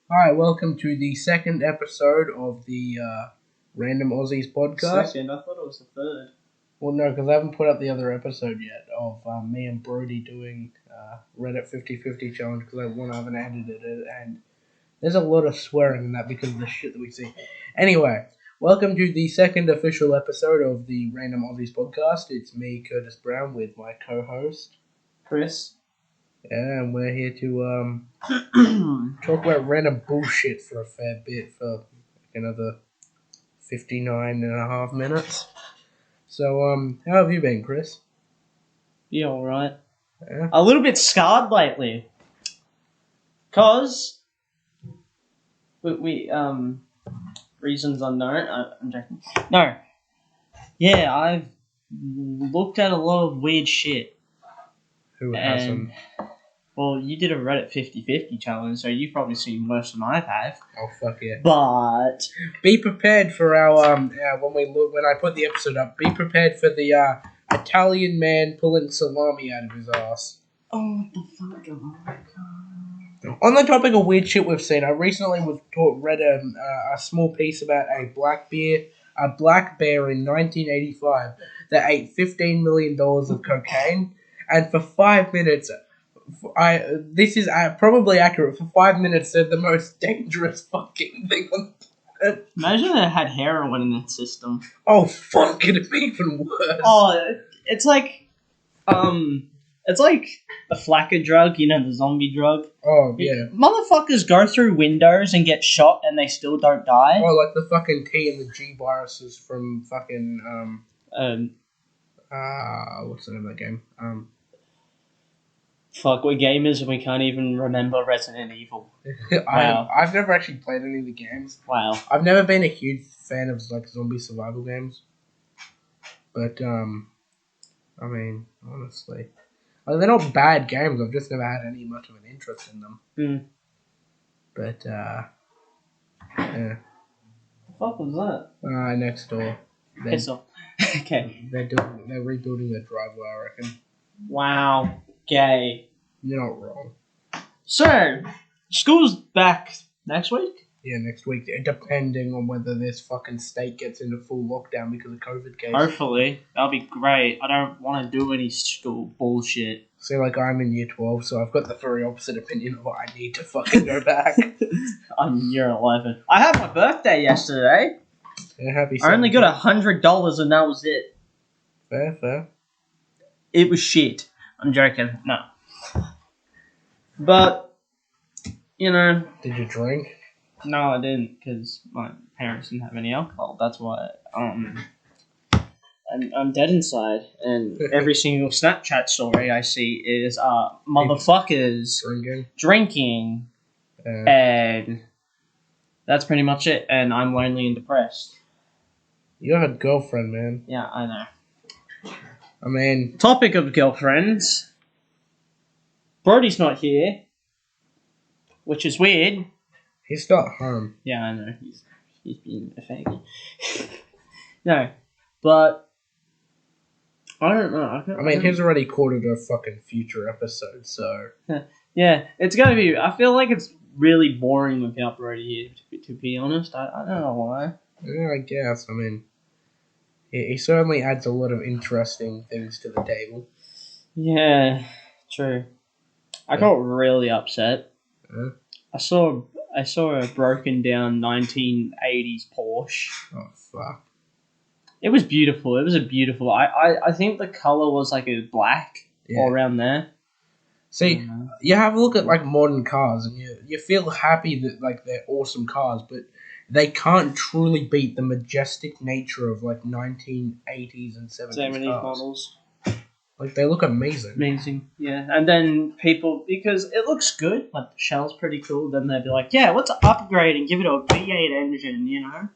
Hi, welcome to the second episode of the Random Aussies podcast. Second, I thought it was the third. Well, no, because I haven't put up the other episode yet of me and Brody doing Reddit 50/50 challenge because I haven't edited it, and there's a lot of swearing in that because of the shit that we see. Anyway, welcome to the second official episode of the Random Aussies podcast. It's me, Curtis Brown, with my co-host, Chris. yeah, and we're here to talk about random bullshit for a fair bit for another 59 and a half minutes. So, how have you been, Chris? Yeah, alright. Yeah? A little bit scarred lately. Cause we reasons unknown. I'm joking. No. Yeah, I've looked at a lot of weird shit. Who hasn't? Well, you did a Reddit 50/50 challenge, so you've probably seen worse than I have. Oh, fuck yeah. But Be prepared for our, when I put the episode up, be prepared for the, Italian man pulling salami out of his ass. oh, what the fuck? Oh my god. On the topic of weird shit we've seen, I recently read a small piece about a black bear in 1985 that ate $15 million of cocaine, and for 5 minutes, this is probably accurate, for 5 minutes they're the most dangerous fucking thing on the planet. Imagine it had heroin in its system. Oh, fuck, it'd be even worse. Oh, it's like the flacker drug, you know, the zombie drug. Oh, yeah. Motherfuckers go through windows and get shot and they still don't die. Oh, like the fucking T and the G viruses from fucking, what's the name of that game? Fuck, we're gamers and we can't even remember Resident Evil. Wow. I've never actually played any of the games. Wow. I've never been a huge fan of like zombie survival games, but I mean, honestly, like, they're not bad games. I've just never had any much of an interest in them. Hmm. But yeah, The fuck was that? next door. Piss off. Okay. They're rebuilding their driveway, I reckon. Wow. Gay. You're not wrong. So, school's back next week? Yeah, next week, depending on whether this fucking state gets into full lockdown because of COVID cases. Hopefully. That'll be great. I don't want to do any school bullshit. So, like, I'm in year 12, so I've got the very opposite opinion of I need to fucking go back. I'm year 11. I had my birthday yesterday. Yeah, happy I only 17th. got $100 and that was it. Fair. It was shit. I'm joking. No. But, you know. Did you drink? No, I didn't, because my parents didn't have any alcohol. That's why I'm dead inside. And every single Snapchat story I see is motherfuckers drinking. And that's pretty much it. And I'm lonely and depressed. You have a girlfriend, man. Yeah, I know. I mean... Topic of girlfriends. Brody's not here. Which is weird. He's not home. Yeah, I know. He's being a faggy. No. But... I don't know. I mean, he's already recorded a fucking future episode, so... Yeah, it's gonna be... I feel like it's really boring without Brody here, to be honest. I don't know why. Yeah, I guess. I mean... He certainly adds a lot of interesting things to the table. Yeah, true. I got really upset. Huh? I saw a broken down 1980s Porsche. Oh, fuck. It was beautiful. It was a beautiful... I think the colour was like a black all around there. See, you have a look at like modern cars and you feel happy that like they're awesome cars, but they can't truly beat the majestic nature of like 1980s and 70s cars. Models. Like, they look amazing. Amazing, yeah. And then people, because it looks good, like the shell's pretty cool, then they'd be like, yeah, let's upgrade and give it a V8 engine, you know?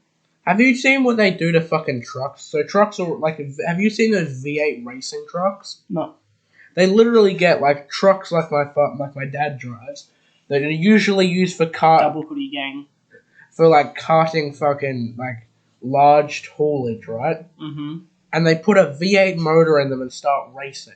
Have you seen what they do to fucking trucks? So trucks are like, have you seen those V8 racing trucks? No. They literally get like trucks like my dad drives that are usually used for double hoodie gang. For like carting fucking like large haulage, right? Mm-hmm. And they put a V8 motor in them and start racing.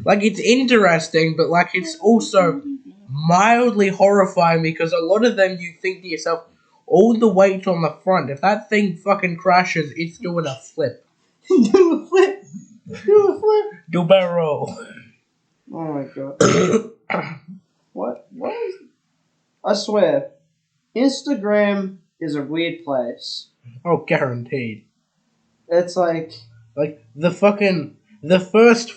Like, it's interesting, but like it's also mildly horrifying because a lot of them you think to yourself, all the weight's on the front. If that thing fucking crashes, it's doing a flip. Do a flip. Do a flip. Do barrel. Oh my god. What? What is? I swear, Instagram is a weird place. Oh, guaranteed. It's like Like the first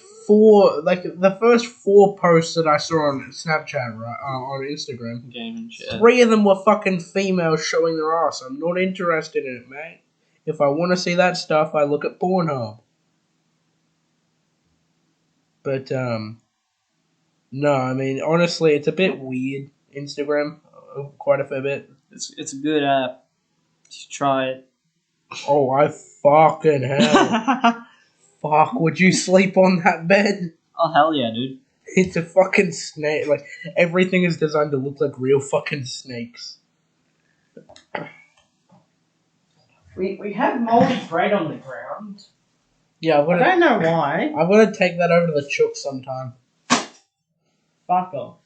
four posts that I saw on Snapchat, right, on Instagram. game and shit. 3 of them were fucking females showing their ass. I'm not interested in it, mate. If I want to see that stuff, I look at Pornhub. But no, I mean honestly, it's a bit weird. Instagram, quite a fair bit. It's a good app. You should try it. Oh, I fucking hell. Fuck, would you sleep on that bed? Oh hell yeah, dude. It's a fucking snake. Like, everything is designed to look like real fucking snakes. We have moldy bread on the ground. Yeah, I don't know why. I'm gonna take that over to the Chook sometime. Fuck off.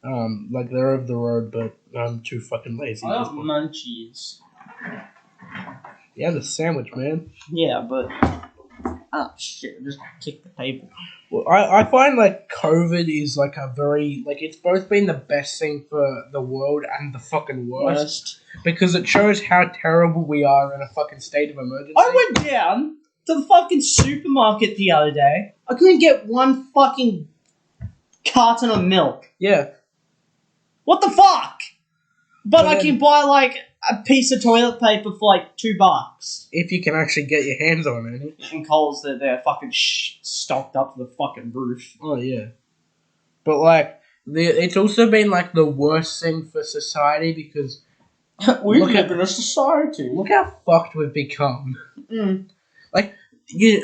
Like, they're over the road, but I'm too fucking lazy. I have munchies. Yeah, the sandwich, man. Yeah, but oh shit! Just kick the table. Well, I find, like, COVID is, like, a very... Like, it's both been the best thing for the world and the fucking worst. Because it shows how terrible we are in a fucking state of emergency. I went down to the fucking supermarket the other day. I couldn't get one fucking carton of milk. Yeah. What the fuck? But Well, I can buy like a piece of toilet paper for like $2. If you can actually get your hands on it. In Coles, they're fucking stocked up to the fucking roof. Oh, yeah. But, like, it's also been, like, the worst thing for society because... We Look live at- in a society. Look how fucked we've become. Mm.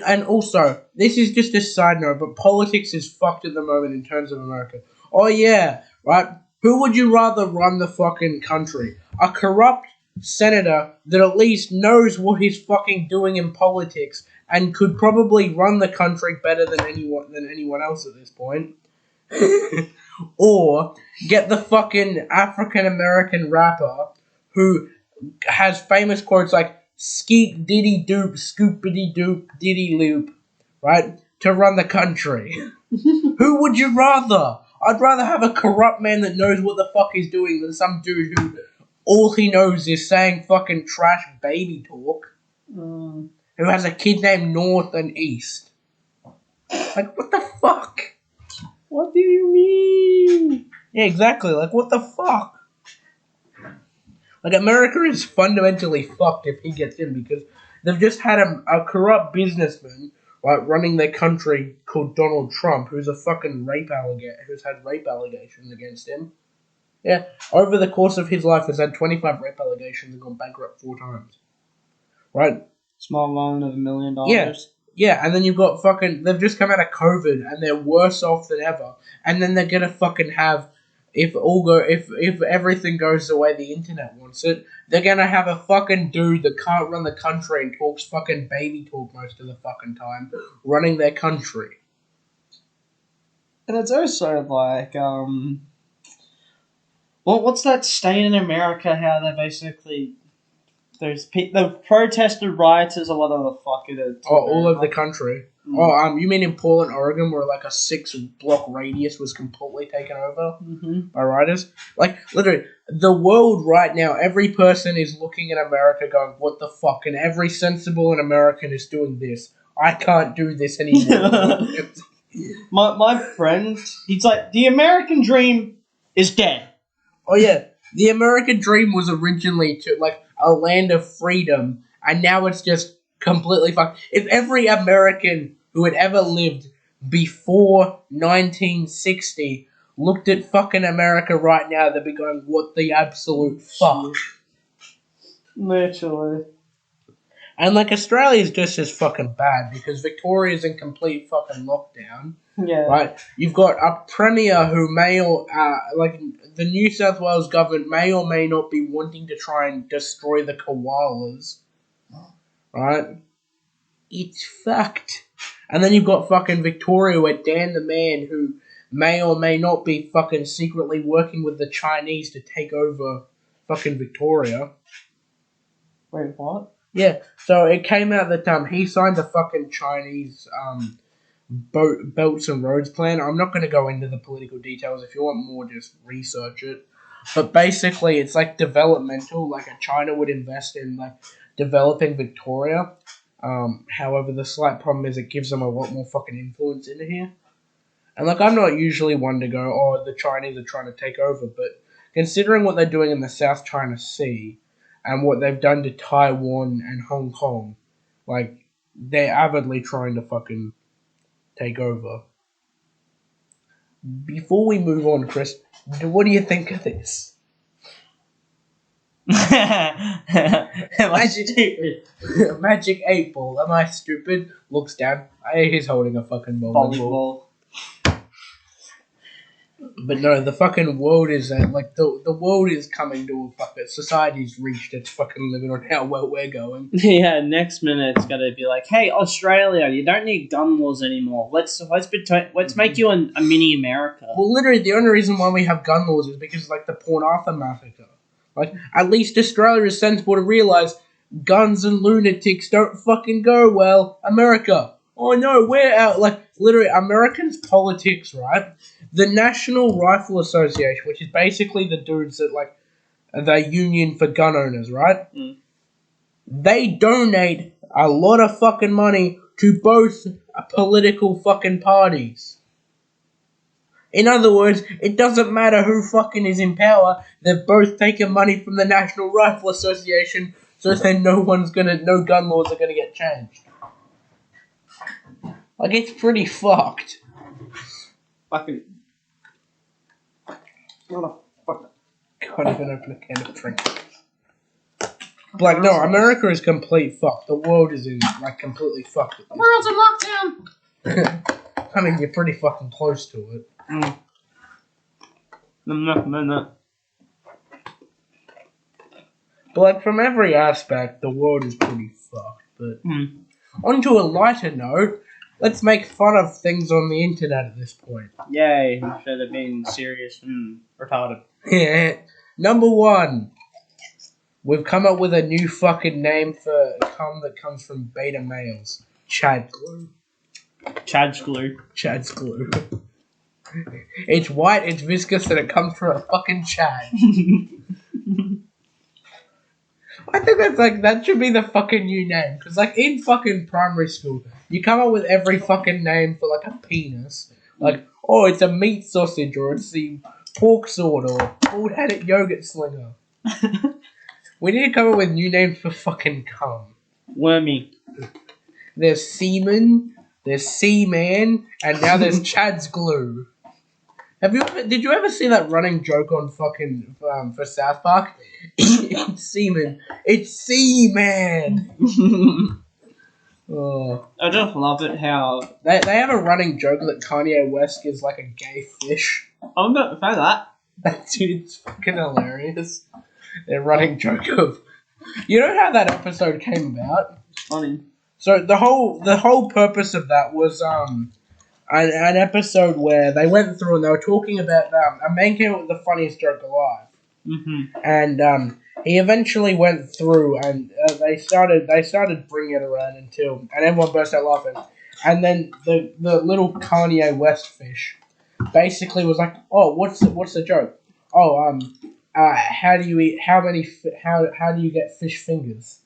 And also, this is just a side note, but politics is fucked at the moment in terms of America. Oh, yeah, right? Who would you rather run the fucking country? A corrupt senator that at least knows what he's fucking doing in politics and could probably run the country better than anyone else at this point? Or get the fucking African American rapper who has famous quotes like skeet diddy doop scoopity doop diddy loop, right, to run the country. Who would you rather? I'd rather have a corrupt man that knows what the fuck he's doing than some dude who all he knows is saying fucking trash baby talk, who has a kid named North and East. Like, what the fuck? What do you mean? Yeah, exactly. Like, what the fuck? Like, America is fundamentally fucked if he gets in because they've just had a corrupt businessman, right, running their country called Donald Trump, who's a fucking who's had rape allegations against him. Yeah, over the course of his life, has had 25 rape allegations and gone bankrupt 4 times. Right? Small loan of $1 million. Yeah, and then you've got they've just come out of COVID and they're worse off than ever. And then they're gonna fucking have, if everything goes the way the internet wants it, they're gonna have a fucking dude that can't run the country and talks fucking baby talk most of the fucking time, running their country. And it's also like, what's that state in America? How they basically the protested rioters or whatever the fuck it is. Oh, all over the country. Mm. Oh, you mean in Portland, Oregon, where like a 6-block radius was completely taken over by rioters? Like, literally, the world right now, every person is looking at America going, what the fuck? And every sensible American is doing this. I can't do this anymore. my friend, he's like, the American dream is dead. Oh, yeah. The American dream was originally to, like, a land of freedom, and now it's just completely fucked. If every American who had ever lived before 1960 looked at fucking America right now, they'd be going, what the absolute fuck? Literally. And, like, Australia's just as fucking bad, because Victoria's in complete fucking lockdown. Yeah. Right? You've got a premier who may or, like, the New South Wales government may or may not be wanting to try and destroy the koalas. Right? It's fucked. And then you've got fucking Victoria where Dan the man, who may or may not be fucking secretly working with the Chinese to take over fucking Victoria. Wait, what? Yeah, so it came out that he signed the fucking Chinese belts and roads plan. I'm not going to go into the political details. If you want more, just research it. But basically, it's like developmental. Like China would invest in like developing Victoria. However, the slight problem is it gives them a lot more fucking influence in here. And like, I'm not usually one to go, oh, the Chinese are trying to take over. But considering what they're doing in the South China Sea and what they've done to Taiwan and Hong Kong, like they're avidly trying to fucking take over. Before we move on, Chris, what do you think of this? Why'd you do it? Magic 8 Ball. Am I stupid? Looks down. He's holding a fucking volleyball. But no, the fucking world is like the world is coming to a fucking society's reached its fucking limit on how well we're going. Yeah, next minute it's gonna be like, hey Australia, you don't need gun laws anymore. Let's make you a mini America. Well, literally, the only reason why we have gun laws is because like the Port Arthur massacre. Like at least Australia is sensible to realise guns and lunatics don't fucking go well. America. Oh no, we're out. Like literally, Americans' politics, right? The National Rifle Association, which is basically the dudes that like the union for gun owners, right? Mm. They donate a lot of fucking money to both political fucking parties. In other words, it doesn't matter who fucking is in power. They're both taking money from the National Rifle Association, so then no gun laws are gonna get changed. Like it's pretty fucked. Fucking. What the fuck? Can't even open a can of drink. Like, no, America is complete fuck. The world is in, like, completely fucked. The world's in lockdown! I mean, you're pretty fucking close to it. Mm. No. But, like, from every aspect, the world is pretty fucked. But, on to a lighter note, let's make fun of things on the internet at this point. Yay, instead of being serious and retarded. Yeah. Number 1. We've come up with a new fucking name for cum that comes from beta males. Chad glue. Chad's glue. Chad's glue. It's white, it's viscous, and it comes from a fucking Chad. I think that should be the fucking new name. Because, like, in fucking primary school, you come up with every fucking name for, like, a penis. Like, oh, it's a meat sausage, or it's the pork sword, or bald-headed yogurt slinger. We need to come up with new names for fucking cum. Wormy. There's semen, there's Seaman, and now there's Chad's glue. Did you ever see that running joke on fucking for South Park? It's semen. It's Seaman. Oh. I just love it how They have a running joke that Kanye West is like a gay fish. I'm not fan of that. Dude, it's fucking hilarious. Their running joke of, you know how that episode came about? It's funny. So the whole purpose of that was an episode where they went through and they were talking about a man came up with the funniest joke alive, and he eventually went through and they started bringing it around and everyone burst out laughing, and then the little Kanye West fish basically was like, oh, what's the joke? Oh, how do you get fish fingers?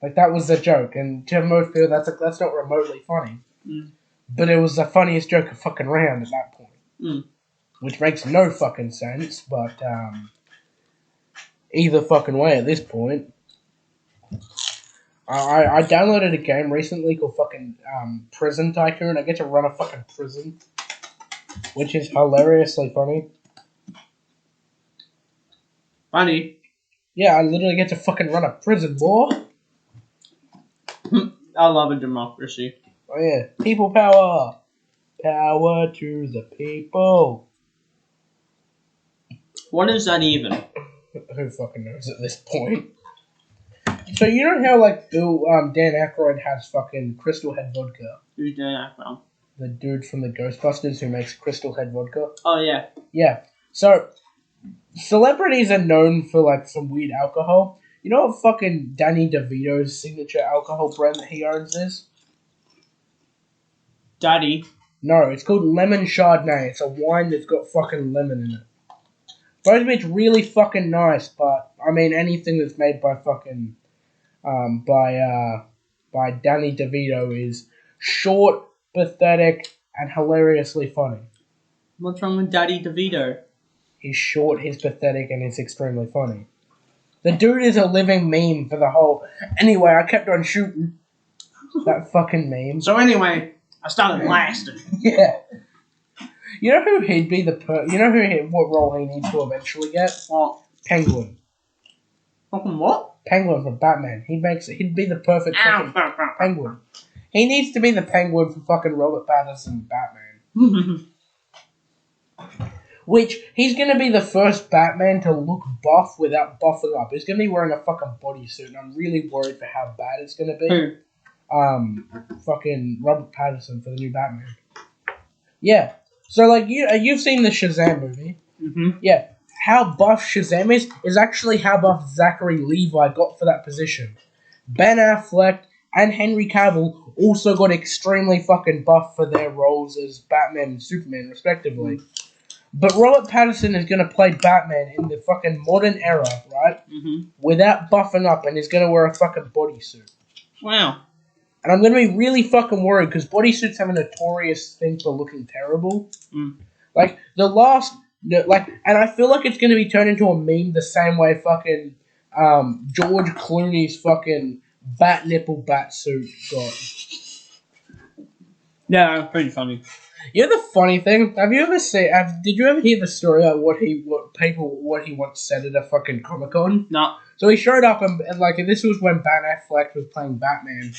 Like, that was the joke, and to most people that's not remotely funny. But it was the funniest joke of fucking round at that point. Which makes no fucking sense, but either fucking way at this point. I downloaded a game recently called fucking Prison Tycoon. I get to run a fucking prison, which is hilariously funny. Funny. Yeah, I literally get to fucking run a prison, boy. I love a democracy. Oh yeah, people power. Power to the people. What is that even? Who fucking knows at this point? So you know how like Dan Aykroyd has fucking Crystal Head vodka? Who's Dan Aykroyd? the dude from the Ghostbusters who makes Crystal Head vodka. Oh yeah. Yeah. So celebrities are known for like some weird alcohol. You know what fucking Danny DeVito's signature alcohol brand that he owns is? Daddy. No, it's called Lemon Chardonnay. It's a wine that's got fucking lemon in it. Supposed to be it's really fucking nice, but I mean anything that's made by fucking by Danny DeVito is short, pathetic, and hilariously funny. What's wrong with Daddy DeVito? He's short, he's pathetic, and he's extremely funny. The dude is a living meme for the whole. Anyway, I kept on shooting that fucking meme. So anyway, I started blasting. Yeah. You know who he'd be you know what role he needs to eventually get? What? Penguin. Fucking what? Penguin from Batman. He'd be the perfect fucking Penguin. He needs to be the Penguin for fucking Robert Pattinson Batman. Which, he's going to be the first Batman to look buff without buffing up. He's going to be wearing a fucking bodysuit, and I'm really worried for how bad it's going to be. Who? Fucking Robert Pattinson for the new Batman. Yeah. So, like, you've seen the Shazam movie. Mm-hmm. Yeah. How buff Shazam is actually how buff Zachary Levi got for that position. Ben Affleck and Henry Cavill also got extremely fucking buff for their roles as Batman and Superman, respectively. Mm-hmm. But Robert Pattinson is going to play Batman in the fucking modern era, right? Mm-hmm. Without buffing up, and he's going to wear a fucking bodysuit. Wow. And I'm going to be really fucking worried, because bodysuits have a notorious thing for looking terrible. Mm. Like, and I feel like it's going to be turned into a meme the same way fucking George Clooney's fucking bat nipple bat suit got. Yeah, pretty funny. You know the funny thing? Have you ever did you ever hear the story about what he once said at a fucking Comic-Con? No. So he showed up and like this was when Ben Affleck was playing Batman,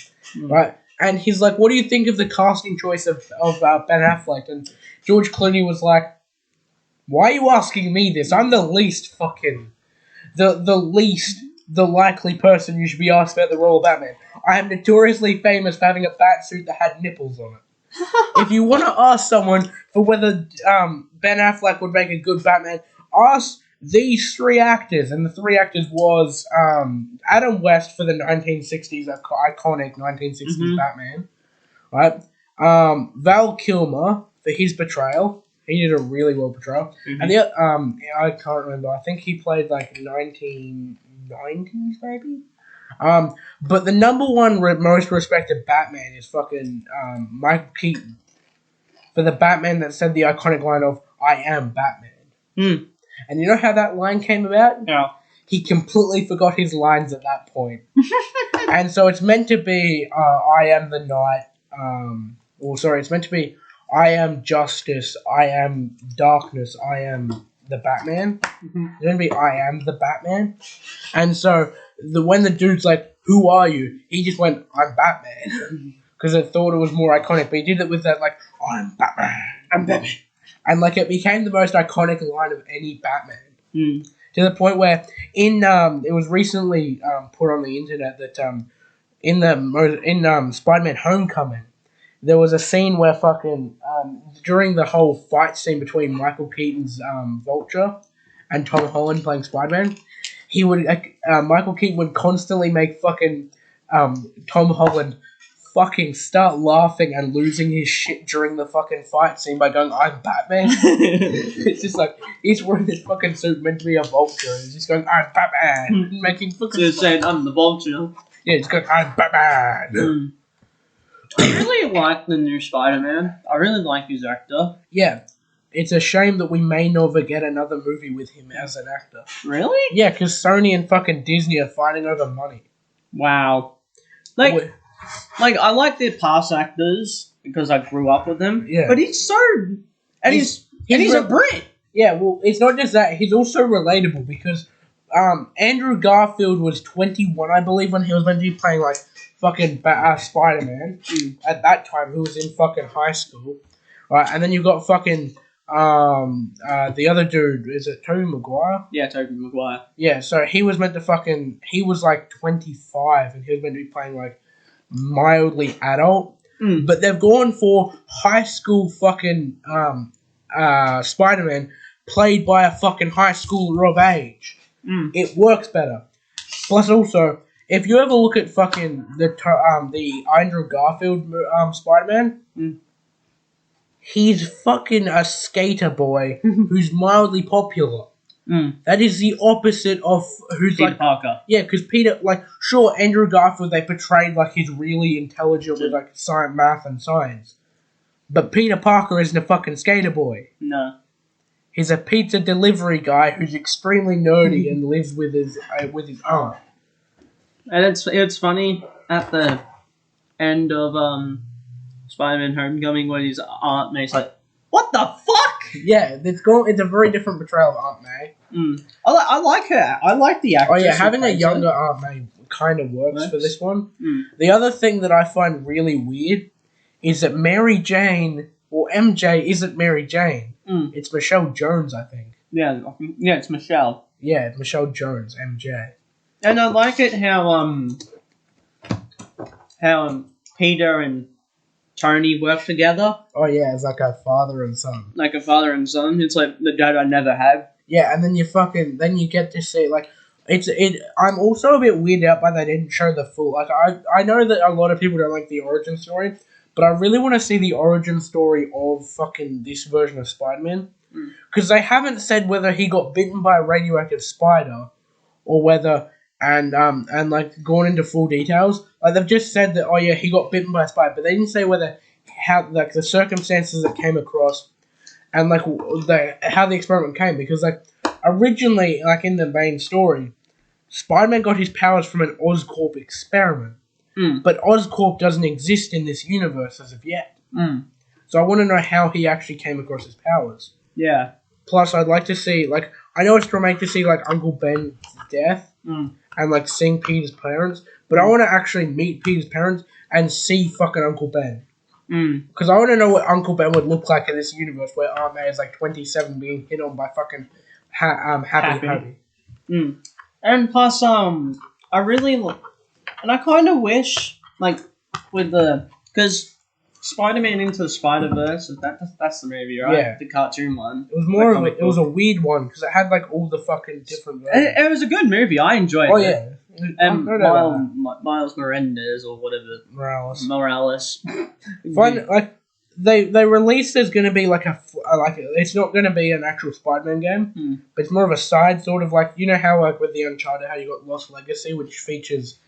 right? And he's like, "What do you think of the casting choice of Ben Affleck?" And George Clooney was like, "Why are you asking me this? I'm the least fucking the likely person you should be asked about the role of Batman. I am notoriously famous for having a bat suit that had nipples on it. If you want to ask someone for whether Ben Affleck would make a good Batman, ask these three actors." And the three actors was Adam West for the 1960s iconic 1960s Batman, right? Val Kilmer for his portrayal. He did a really well portrayal. And the I can't remember. I think he played like 1990s maybe. But the number one most respected Batman is fucking Michael Keaton for the Batman that said the iconic line of "I am Batman." And you know how that line came about? Yeah. He completely forgot his lines at that point. And so it's meant to be "I am the night." It's meant to be "I am justice. I am darkness. I am the Batman." It's going to be "I am the Batman." And so when the dude's like, "Who are you?" he just went, "I'm Batman." Because I thought it was more iconic. But he did it with that, like, "I'm Batman. I'm Batman." And, like, it became the most iconic line of any Batman. To the point where it was recently put on the internet that in Spider-Man Homecoming, there was a scene where fucking during the whole fight scene between Michael Keaton's Vulture and Tom Holland playing Spider-Man, he would Michael Keaton would constantly make fucking Tom Holland fucking start laughing and losing his shit during the fucking fight scene by going, "I'm Batman." It's just like he's wearing this fucking suit meant to be a vulture, and he's just going, "I'm Batman," making fucking. So you're saying I'm the vulture? Yeah, he's going, "I'm Batman." I really like the new Spider-Man. I really like his actor. Yeah. It's a shame that we may never get another movie with him as an actor. Really? Yeah, because Sony and fucking Disney are fighting over money. Wow. Like I like their past actors because I grew up with them. Yeah. But he's so... And he's a Brit. Yeah, well, it's not just that. He's also relatable because Andrew Garfield was 21, I believe, when he was meant to be playing, like, fucking Spider-Man at that time, who was in fucking high school. Right, and then you've got fucking... the other dude, is it Tobey Maguire? Yeah, Tobey Maguire. Yeah, so he was meant to he was like 25 and he was meant to be playing like mildly adult. but they've gone for high school fucking Spider-Man played by a fucking high schooler of age. It works better. Plus, also, if you ever look at fucking the Andrew Garfield Spider-Man, he's fucking a skater boy who's mildly popular. That is the opposite of who's Peter like Parker. Yeah, because Peter, like, sure, Andrew Garfield they portrayed like he's really intelligent with like science, math, and science, but Peter Parker isn't a fucking skater boy. No. He's a pizza delivery guy who's extremely nerdy and lives with his aunt. And it's funny at the end of Spider-Man: Homecoming when his Aunt May's like, "What the fuck?" Yeah, it's a very different portrayal of Aunt May. I like her. I like the actress. Oh yeah, having a younger Aunt May kind of works for this one. The other thing that I find really weird is that Mary Jane or MJ isn't Mary Jane. It's Michelle Jones, I think. Yeah, it's Michelle. Yeah, Michelle Jones, MJ. And I like it how Peter and Tony work together. Oh yeah, it's like a father and son. Like a father and son. It's like the dad I never had. Yeah, and then you get to see like I'm also a bit weirded out by they didn't show the full. Like I know that a lot of people don't like the origin story, but I really want to see the origin story of fucking this version of Spider-Man, because they haven't said whether he got bitten by a radioactive spider, or whether and like gone into full details. Like they've just said that he got bitten by a spider, but they didn't say whether how like the circumstances that came across, and like how the experiment came, because like originally like in the main story, Spider-Man got his powers from an Oscorp experiment. But Oscorp doesn't exist in this universe as of yet. So I want to know how he actually came across his powers. Yeah. Plus, I'd like to see, like, I know it's dramatic to see, like, Uncle Ben's death and, like, seeing Peter's parents, but I want to actually meet Peter's parents and see fucking Uncle Ben. Because I want to know what Uncle Ben would look like in this universe where Aunt May is, like, 27 being hit on by fucking Happy. And plus, I really... And I kind of wish, like, with the... Because Spider-Man Into the Spider-Verse, that's the movie, right? Yeah. The cartoon one. It was more of it was a weird one, because it had, like, all the fucking different versions. It was a good movie. I enjoyed it. Oh, yeah. Miles Morales or whatever. Morales. Like, they released there's going to be, like, it's not going to be an actual Spider-Man game, but it's more of a side sort of, like, you know how, like, with the Uncharted, how you got Lost Legacy, which features...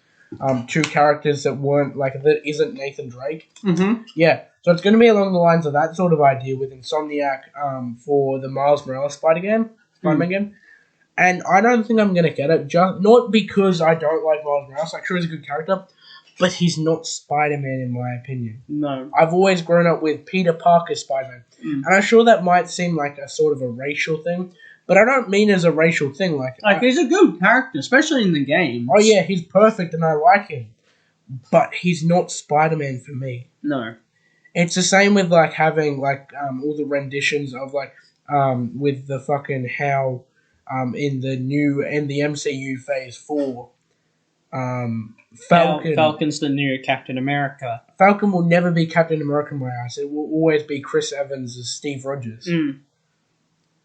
two characters that weren't that isn't Nathan Drake. Yeah, so it's going to be along the lines of that sort of idea with Insomniac for the Miles Morales Spider-Man game. And I don't think I'm going to get it, just not because I don't like Miles Morales. Like, sure, he's a good character, but he's not Spider-Man in my opinion. No, I've always grown up with Peter Parker Spider-Man, and I'm sure that might seem like a sort of a racial thing. But I don't mean as a racial thing. Like he's a good character, especially in the game. Oh, yeah, he's perfect and I like him. But he's not Spider-Man for me. No. It's the same with, like, having, like, all the renditions of, like, with the fucking how, in the MCU Phase 4, Falcon... Falcon's the new Captain America. Falcon will never be Captain America in my eyes. It will always be Chris Evans as Steve Rogers.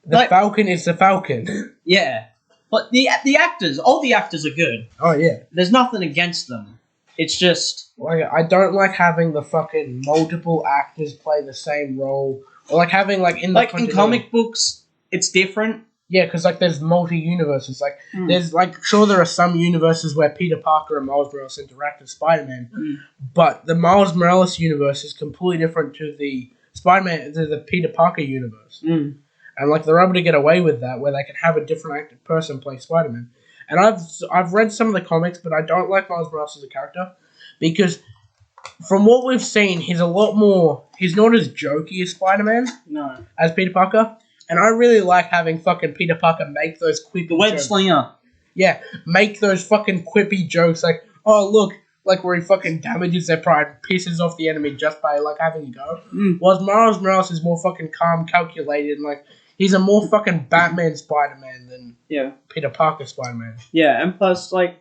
The Falcon is the Falcon. Yeah. But the actors, all the actors are good. Oh, yeah. There's nothing against them. It's just... Like, I don't like having the fucking multiple actors play the same role. Or, like, having, like, in the... Like, in comic books, it's different. Yeah, because, like, there's multi-universes. Like, there's, like, sure there are some universes where Peter Parker and Miles Morales interact with Spider-Man. But the Miles Morales universe is completely different to the the Peter Parker universe. And, like, they're able to get away with that, where they can have a different acted person play Spider-Man. And I've read some of the comics, but I don't like Miles Morales as a character, because from what we've seen, he's a lot more... He's not as jokey as Spider-Man. No. As Peter Parker. And I really like having fucking Peter Parker make those quippy The web jokes. slinger. Yeah, make those fucking quippy jokes, like, oh, look, like, where he fucking damages their pride and pisses off the enemy just by, like, having a go. Whereas Miles Morales is more fucking calm, calculated, and, like, he's a more fucking Batman Spider-Man than Peter Parker Spider-Man. Yeah, and plus, like,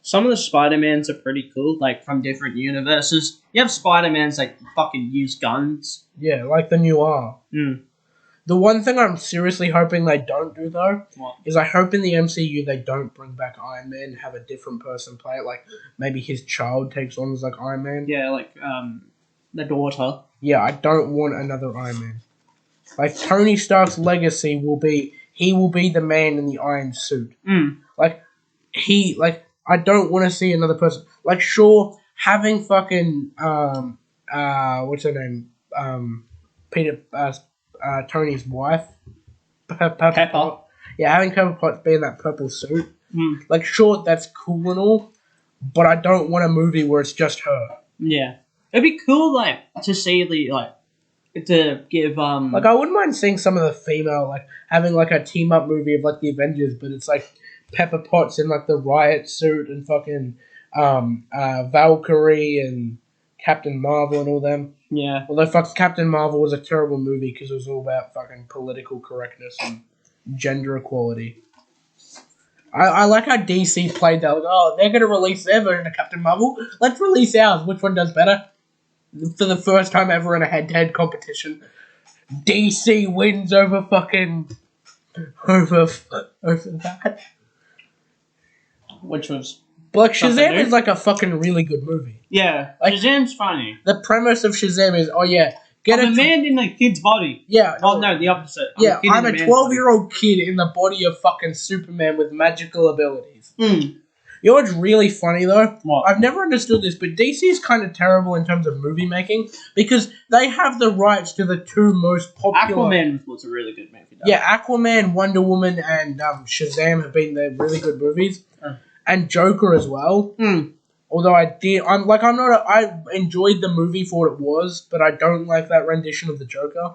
some of the Spider-Mans are pretty cool, like from different universes. You have Spider-Mans that fucking use guns. Yeah, like the new R. Mm. The one thing I'm seriously hoping they don't do, though, What? is I hope in the MCU they don't bring back Iron Man and have a different person play it. Like, maybe his child takes on as, like, Iron Man. Yeah, like the daughter. Yeah, I don't want another Iron Man. Like, Tony Stark's legacy will be, he will be the man in the iron suit. Mm. I don't want to see another person. Like, sure, having fucking, what's her name? Peter, Tony's wife. Pepper. Yeah, having Pepper Potts be in that purple suit. Mm. Like, sure, that's cool and all, but I don't want a movie where it's just her. Yeah. It'd be cool, like, to see the, like, to give, Like, I wouldn't mind seeing some of the female, like, having, like, a team-up movie of, like, the Avengers, but it's, like, Pepper Potts in, like, the riot suit and fucking, Valkyrie and Captain Marvel and all them. yeah. Although, fuck, Captain Marvel was a terrible movie because it was all about fucking political correctness and gender equality. I like how DC played that. Like, oh, they're going to release their version of Captain Marvel. Let's release ours. Which one does better? For the first time ever in a head-to-head competition, DC wins over fucking... Over that. Which was... But, like, Something Shazam new? is, like, a fucking really good movie. Yeah. Like- Shazam's funny. The premise of Shazam is, oh, yeah, get I'm a... a man in a kid's body. Yeah. Oh, no, the opposite. Yeah, kid I'm in a man's body. 12-year-old kid in the body of fucking Superman with magical abilities. Mm. You know what's really funny, though? What? I've never understood this, but DC is kind of terrible in terms of movie making because they have the rights to the two most popular... Aquaman was a really good movie, though. Yeah, Aquaman, Wonder Woman, and Shazam have been the really good movies. And Joker as well. Mm. Although I enjoyed the movie for what it was, but I don't like that rendition of the Joker.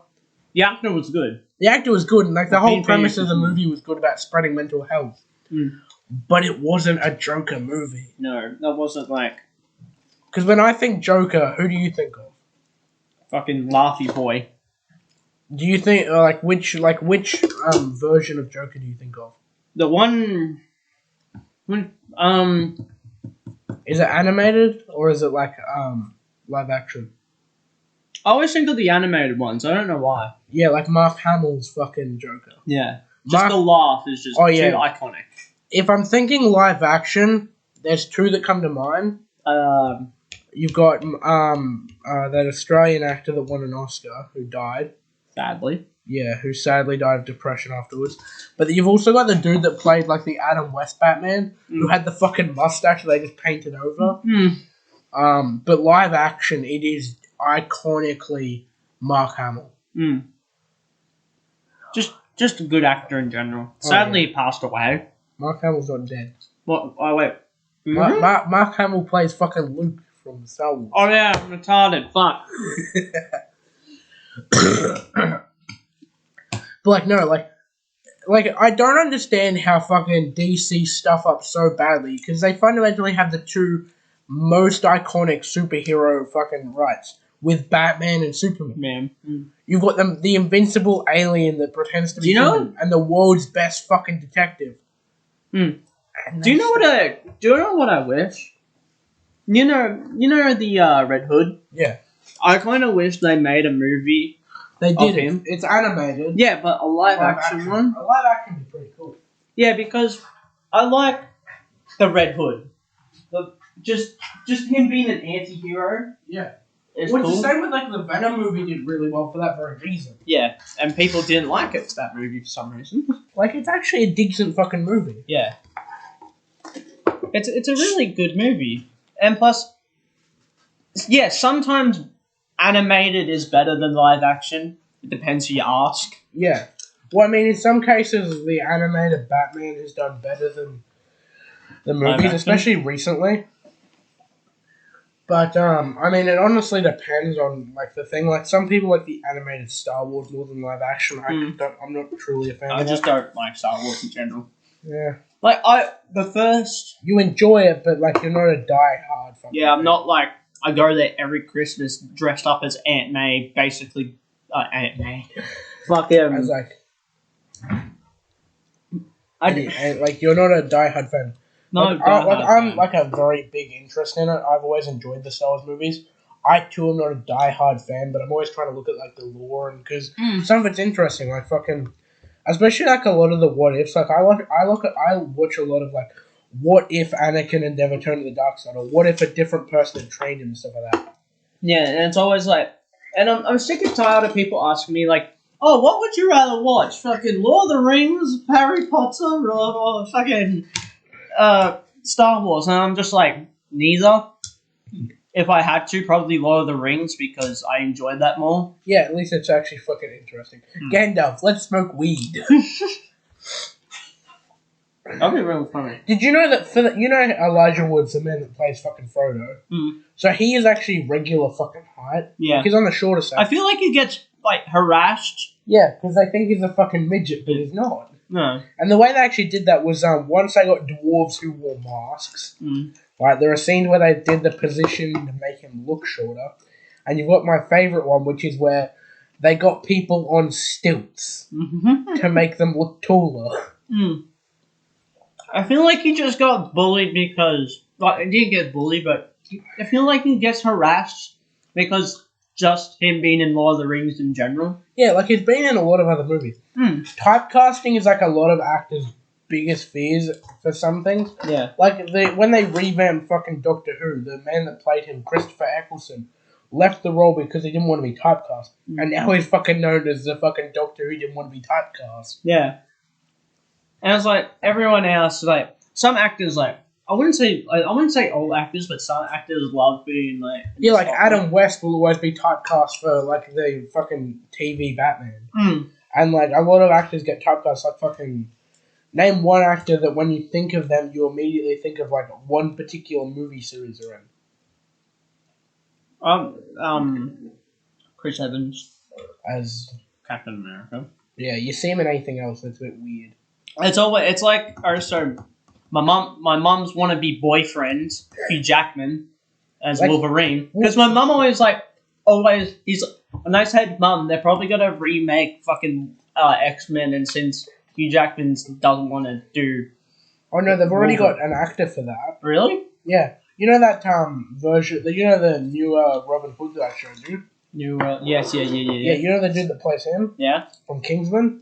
The actor was good. The actor was good, and like the Well, whole Pete premise of the Davidson. movie was good about spreading mental health. Mm. But it wasn't a Joker movie. No, that wasn't like Because when I think Joker, who do you think of? fucking Laughy Boy. Do you think which version of Joker do you think of? The one when Is it animated or is it like live action? I always think of the animated ones. I don't know why. Yeah, like Mark Hamill's fucking Joker. Yeah. Just Mark- the laugh is just Oh, yeah. too iconic. If I'm thinking live action, there's two that come to mind. You've got that Australian actor that won an Oscar who died. Sadly. Yeah, who sadly died of depression afterwards. But you've also got the dude that played like the Adam West Batman, who had the fucking mustache they just painted over. Mm. But live action, it is iconically Mark Hamill. Mm. Just a good actor in general. Sadly, he passed away. Mark Hamill's not dead. What? Oh wait. Mark Hamill plays fucking Luke from Star Wars. Oh yeah, I'm retarded. Fuck. But like I don't understand how fucking DC stuff up so badly because they fundamentally have the two most iconic superhero fucking rights with Batman and Superman. Man. You've got the invincible alien that pretends to be Do you know- human and the world's best fucking detective. Mm. And Do you know what I wish? You know the Red Hood? Yeah, I kind of wish they made a movie. they Of did it. him? It's animated. Yeah, but a live action one. A live action would be pretty cool. Yeah, because I like the Red Hood. Just him being an anti-hero Yeah. is Well, it's cool. the same with like the Venom movie did really well for that very reason. Yeah, and people didn't like it, that movie, for some reason. Like it's actually a decent fucking movie. Yeah. It's a really good movie. And plus, yeah, sometimes animated is better than live action. It depends who you ask. Yeah. Well, I mean, in some cases, the animated Batman has done better than the Live movies, action? especially recently. But, I mean, it honestly depends on, like, the thing. Like, some people like the animated Star Wars more than live action. I'm not truly a fan I of just that. don't like Star Wars in general. Yeah. Like, the first... You enjoy it, but, like, you're not a die-hard fucking Yeah, I'm fan. not like... I go there every Christmas dressed up as Aunt May, basically... Aunt May. Fuck I was like, I and, like, you're not a die-hard fan. No, I'm like a very big interest in it. I've always enjoyed the Star Wars movies. I too am not a die-hard fan, but I'm always trying to look at like the lore and because some of it's interesting. Like fucking, especially like a lot of the what ifs. Like I watch a lot of like what if Anakin had never turned to the dark side, or what if a different person had trained him and stuff like that. Yeah, and it's always like, and I'm sick and tired of people asking me like, oh, what would you rather watch? Fucking Lord of the Rings, Harry Potter, or fucking Star Wars? And I'm just like, neither. If I had to, probably Lord of the Rings because I enjoyed that more. Yeah, at least it's actually fucking interesting. Gandalf, let's smoke weed. That'd be really funny. Did you know that Elijah Wood's the man that plays fucking Frodo? So he is actually regular fucking height. Yeah. Like he's on the shorter side. I feel like he gets like harassed. Yeah, because they think he's a fucking midget, but he's not. No. And the way they actually did that was once they got dwarves who wore masks. Right, there are scenes where they did the position to make him look shorter. And you've got my favourite one, which is where they got people on stilts to make them look taller. I feel like he just got bullied because... Well, he didn't get bullied, but I feel like he gets harassed because just him being in Lord of the Rings in general. Yeah, like he's been in a lot of other movies. Typecasting is like a lot of actors' biggest fears for some things. Yeah. Like when they revamped fucking Doctor Who, the man that played him, Christopher Eccleston, left the role because he didn't want to be typecast. And now he's fucking known as the fucking Doctor Who didn't want to be typecast. Yeah. And it's like everyone else, like some actors, like I wouldn't say all actors, but some actors love being like like Adam West will always be typecast for like the fucking TV Batman, and like a lot of actors get typecast. Like fucking name one actor that when you think of them, you immediately think of like one particular movie series they're in. Chris Evans as Captain America. Yeah, you see him in anything else, that's a bit weird. It's like my mom's wannabe boyfriend, Hugh Jackman, as like, Wolverine. Because my mom he's when I said, Mum, they're probably gonna remake fucking X-Men, and since Hugh Jackman doesn't want to do... Oh no, they've already got an actor for that. Really? Yeah. You know that version, you know the new Robin Hood that I showed you? Yes, yeah. Yeah, you know the dude that plays him? Yeah. From Kingsman?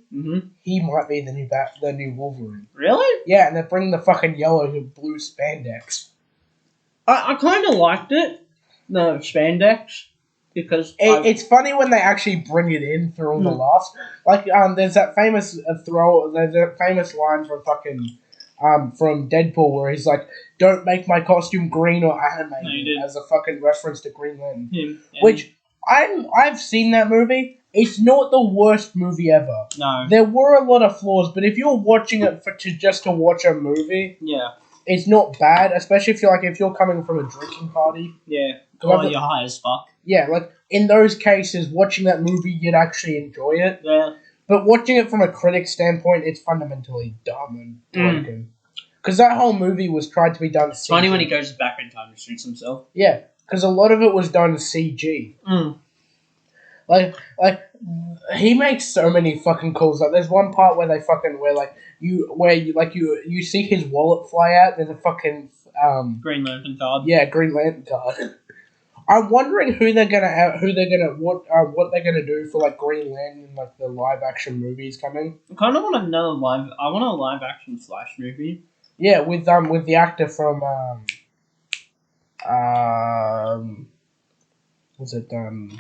He might be the new Wolverine. Really? Yeah, and they're bringing the fucking yellow and blue spandex. I kind of liked it, the spandex, because... It's funny when they actually bring it in through all the laughs. Like, there's that famous line from fucking... from Deadpool where he's like, don't make my costume green or animated, as a fucking reference to Green Lantern. Which... I've seen that movie. It's not the worst movie ever. No. There were a lot of flaws, but if you're watching it just to watch a movie, it's not bad. Especially if you're coming from a drinking party. Yeah. Or you're high as fuck. Yeah, like in those cases, watching that movie, you'd actually enjoy it. Yeah. But watching it from a critic standpoint, it's fundamentally dumb and broken. Because that whole movie was tried to be done. It's funny when he goes back in time to shoot himself. Yeah. Because a lot of it was done CG. Like he makes so many fucking calls. Like there's one part where you see his wallet fly out. There's a fucking Green Lantern card. Yeah, Green Lantern card. I'm wondering what they're gonna do for like Green Lantern in like the live action movies coming. I kind of want a live action Flash movie. Yeah, with the actor from was it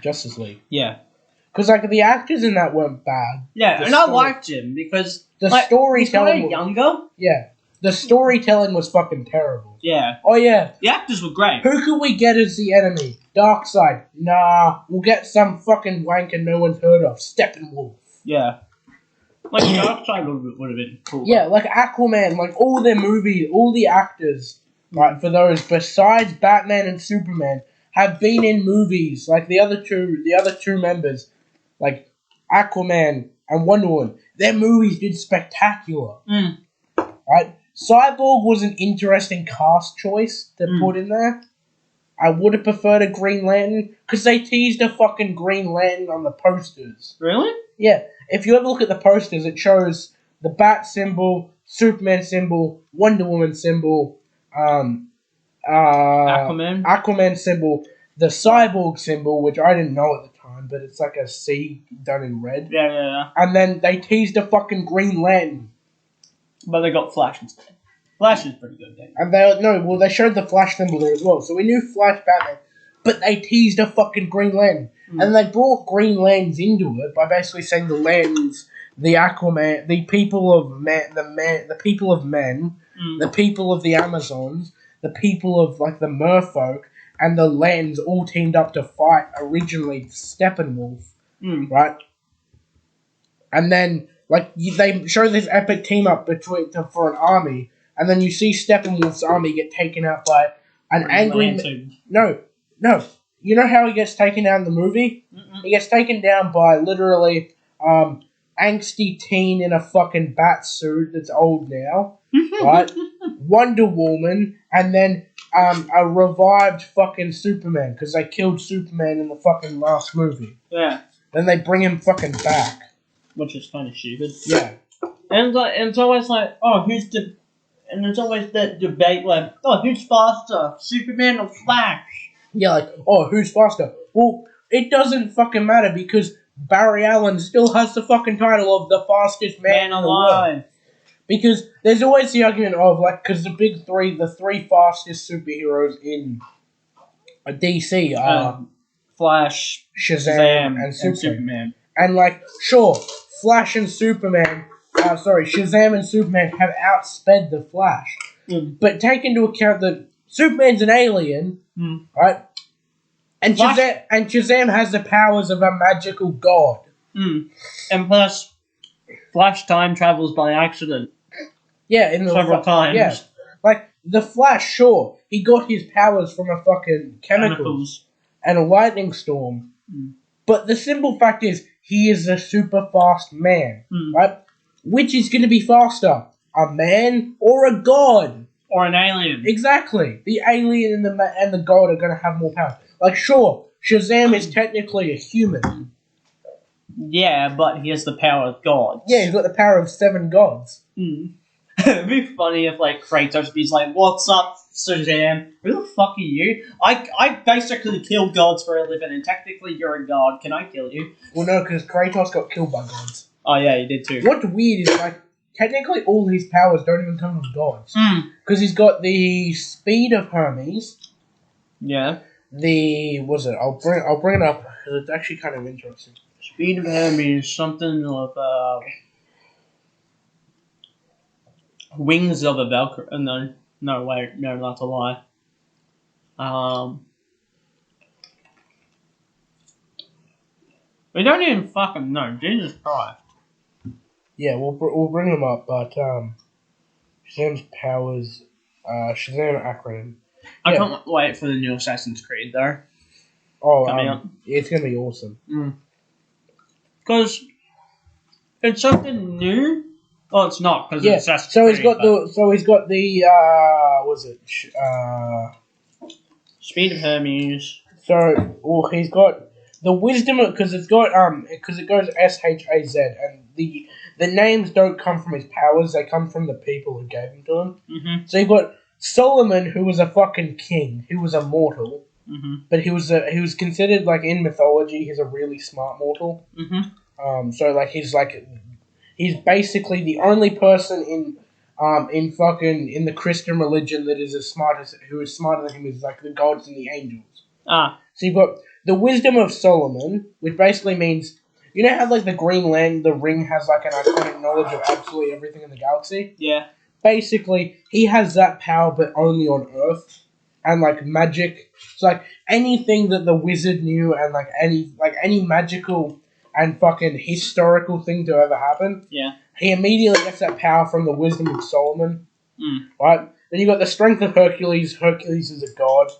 Justice League? Yeah. Because like the actors in that weren't bad. Yeah, and I liked him because the storytelling was younger. Yeah, the storytelling was fucking terrible. Yeah. Oh yeah. The actors were great. Who could we get as the enemy? Darkseid? Nah, we'll get some fucking wanker no one's heard of. Steppenwolf. Yeah. Like Darkseid would have been cool. Yeah, like Aquaman, like all their movies, all the actors, right, for those besides Batman and Superman, have been in movies. Like the other two members, like Aquaman and Wonder Woman, their movies did spectacular. Right? Cyborg was an interesting cast choice to put in there. I would have preferred a Green Lantern, because they teased a fucking Green Lantern on the posters. Really? Yeah. If you ever look at the posters, it shows the Bat symbol, Superman symbol, Wonder Woman symbol, um, Aquaman. Aquaman symbol, the cyborg symbol, which I didn't know at the time, but it's like a C done in red. Yeah. And then they teased a fucking Green Lantern. But they got Flash instead. Flash is pretty good, then. And they showed the Flash symbol there as well. So we knew Flash Batman, but they teased a fucking Green Lantern. And they brought Green Lanterns into it by basically saying the Lanterns, the Aquaman, the people of the people of men, the people of the Amazons, the people of like the Merfolk, and the Lanterns all teamed up to fight originally Steppenwolf, right? And then they show this epic team up for an army, and then you see Steppenwolf's army get taken out by an angry. No. You know how he gets taken down in the movie? Mm-mm. He gets taken down by literally angsty teen in a fucking bat suit that's old now, right? Wonder Woman, and then a revived fucking Superman because they killed Superman in the fucking last movie. Yeah. Then they bring him fucking back, which is kind of stupid. Yeah. And it's always like, and there's always that debate like, who's faster, Superman or Flash? Yeah, like, who's faster? Well, it doesn't fucking matter because Barry Allen still has the fucking title of the fastest man in the world. Because there's always the argument of, like, because the three fastest superheroes in DC are Flash, Shazam, and Superman. And, like, sure, Flash and Superman, Shazam and Superman have outsped the Flash. But take into account that Superman's an alien, right? And Shazam has the powers of a magical god. And plus, Flash time travels by accident. Yeah, several times. Yeah, like the Flash. Sure, he got his powers from a fucking chemicals and a lightning storm. But the simple fact is, he is a super fast man, right? Which is going to be faster, a man or a god? Or an alien. Exactly. The alien and the god are going to have more power. Like, sure, Shazam is technically a human. Yeah, but he has the power of gods. Yeah, he's got the power of 7 gods. It'd be funny if, like, Kratos was like, "What's up, Shazam? Who the fuck are you? I basically kill gods for a living, and technically you're a god. Can I kill you?" Well, no, because Kratos got killed by gods. Oh, yeah, he did too. What's weird is, like, technically all his powers don't even come from gods. Because he's got the speed of Hermes. Yeah. I'll bring it up because it's actually kind of interesting. Speed of Hermes, something of wings of a Valkyrie. No, wait, no, that's a lie. We don't even fucking know. Jesus Christ. Yeah, we'll bring them up, but Shazam's powers, Shazam acronym. I can't wait for the new Assassin's Creed though. Coming up. It's gonna be awesome. Because it's something new. Oh, it's not because it's Assassin's so Creed. He's got the Speed of Hermes. So, he's got the wisdom because it goes Shaz, and the names don't come from his powers; they come from the people who gave them to him. So you've got Solomon, who was a fucking king, who was a mortal, but he was considered, like, in mythology, he's a really smart mortal. So like he's basically the only person in the Christian religion that is who is smarter than him is like the gods and the angels. So you've got the wisdom of Solomon, which basically means, you know how like the Green Lantern, the ring has like an iconic knowledge of absolutely everything in the galaxy? Yeah. Basically, he has that power, but only on Earth, and like magic. It's like anything that the wizard knew, and like any magical and fucking historical thing to ever happen. Yeah. He immediately gets that power from the wisdom of Solomon. Right? Then you got the strength of Hercules. Hercules is a god.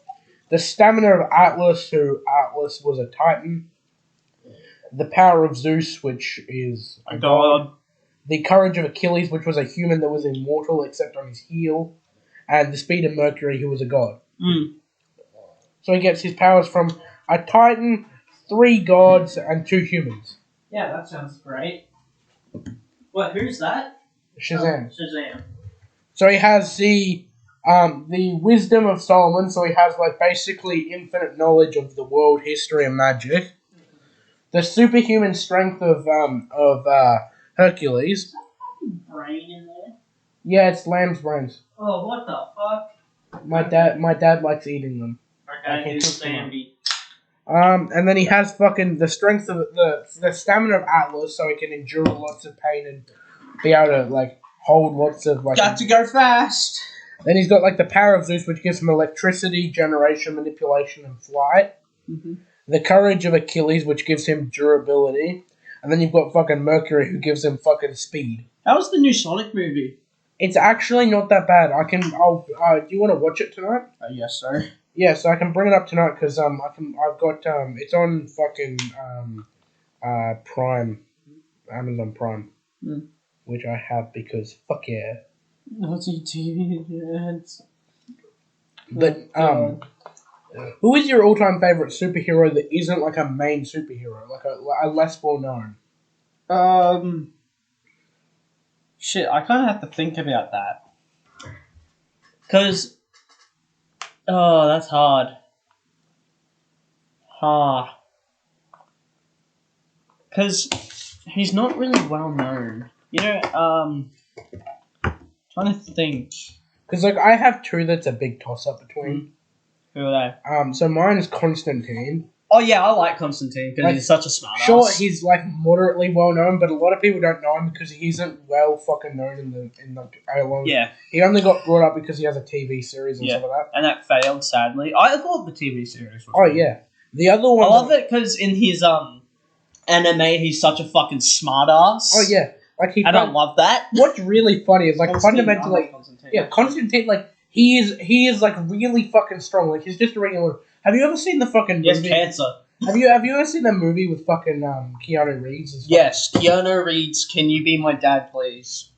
The stamina of Atlas, who Atlas was a titan. The power of Zeus, which is a god. The courage of Achilles, which was a human that was immortal except on his heel. And the speed of Mercury, who was a god. So he gets his powers from a titan, 3 gods, and 2 humans. Yeah, that sounds great. What? Who's that? Shazam. Shazam. So he has the The wisdom of Solomon, so he has like basically infinite knowledge of the world, history, and magic. The superhuman strength of Hercules. Brain in there. Yeah, it's lamb's brains. Oh, what the fuck? My dad likes eating them. Okay, he's Sandy. And then he has fucking the strength of the stamina of Atlas, so he can endure lots of pain and be able to like hold lots of like. Got to go fast. Then he's got like the power of Zeus, which gives him electricity, generation, manipulation, and flight. Mm-hmm. The courage of Achilles, which gives him durability. And then you've got fucking Mercury, who gives him fucking speed. How was the new Sonic movie? It's actually not that bad. Do you want to watch it tonight? Yes, sir. Yeah, so I can bring it up tonight because it's on fucking Prime, Amazon Prime, which I have because fuck yeah. Naughty TV ads. But who is your all-time favorite superhero that isn't like a main superhero, like a less well-known? Shit, I kind of have to think about that. Cause, that's hard. Cause he's not really well known. You know, trying to think. Because like I have two that's a big toss-up between. Who are they? So mine is Constantine. Oh yeah, I like Constantine because Like, he's such a smart Sure, ass. he's like moderately well known, but a lot of people don't know him because he isn't well fucking known in the long. Yeah, He only got brought up because he has a TV series and stuff like that. and that failed sadly. I thought the TV series was Oh good. yeah, the other one. I love it because in his anime he's such a fucking smart ass. Oh yeah, like he. And I love that. What's really funny is like Constantine, fundamentally, I love Constantine. yeah, Constantine like he is like really fucking strong. Like he's just a regular. Have you ever seen the fucking He has movie? cancer. Have you ever seen the movie with fucking Keanu Reeves? And stuff? Yes, Keanu Reeves. Can you be my dad, please?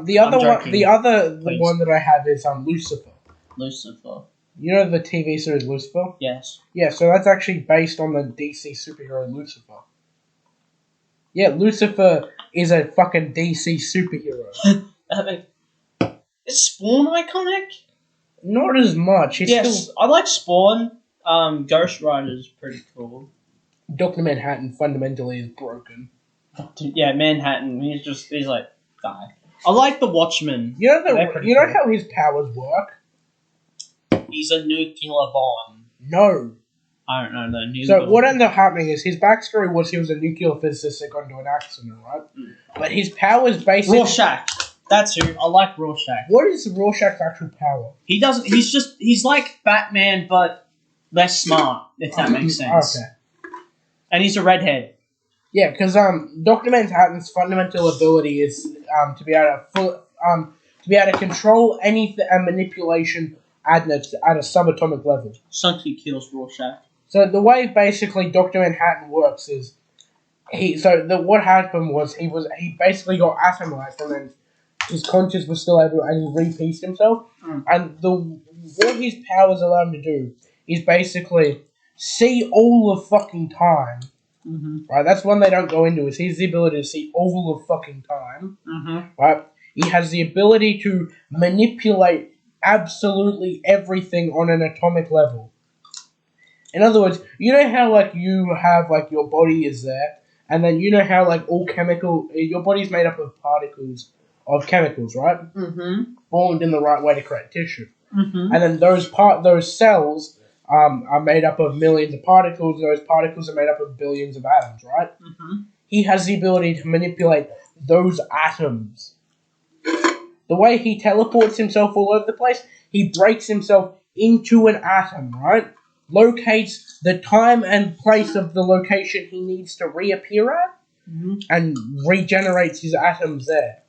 The other one, joking. the one that I have is Lucifer. Lucifer. You know the TV series Lucifer? Yes. Yeah, so that's actually based on the DC superhero Lucifer. Yeah, Lucifer is a fucking DC superhero. Is Spawn iconic? Not as much. He's Yes, I like Spawn. Ghost Rider's pretty cool. Dr. Manhattan fundamentally is broken. Yeah, Manhattan. He's like die. I like the Watchmen. You know cool. how his powers work? He's a nuclear bomb. No. I don't know though. So what ended up happening is his backstory was he was a nuclear physicist that got into an accident, right? But his powers basically Rorschach. That's who. I like Rorschach. What is Rorschach's actual power? He doesn't. He's like Batman, but less smart. If that makes sense. Okay. And he's a redhead. Yeah, because Dr. Manhattan's fundamental ability is to be able to control anything and manipulation at a subatomic level. Sunky kills Rorschach. So the way basically Dr. Manhattan works is what happened was he basically got atomized and then his conscience was still able and he repieced himself. And what his powers allow him to do is basically see all of fucking time. Mm-hmm. Right, that's one they don't go into. Is he has the ability to see all of fucking time. Mm-hmm. Right, he has the ability to manipulate absolutely everything on an atomic level. In other words, you know how like you have like your body is there, and then you know how like your body's made up of particles of chemicals, right? Mm-hmm. Formed in the right way to create tissue, Mm-hmm. and then those cells. Are made up of millions of particles. Those particles are made up of billions of atoms, right? Mm-hmm. He has the ability to manipulate those atoms. The way he teleports himself all over the place, he breaks himself into an atom, right? Locates the time and place of the location he needs to reappear at, and regenerates his atoms there.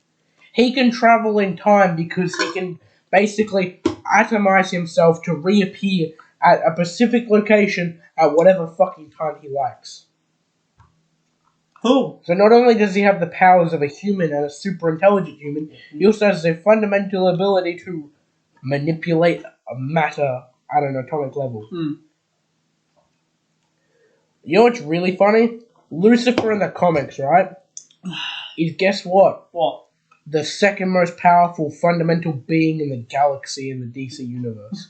He can travel in time because he can basically atomize himself to reappear at a specific location at whatever fucking time he likes. Cool. So not only does he have the powers of a human and a super intelligent human, he also has the fundamental ability to manipulate matter at an atomic level. You know what's really funny? Lucifer in the comics, right? Is guess what? What? the second most powerful fundamental being in the galaxy in the DC universe.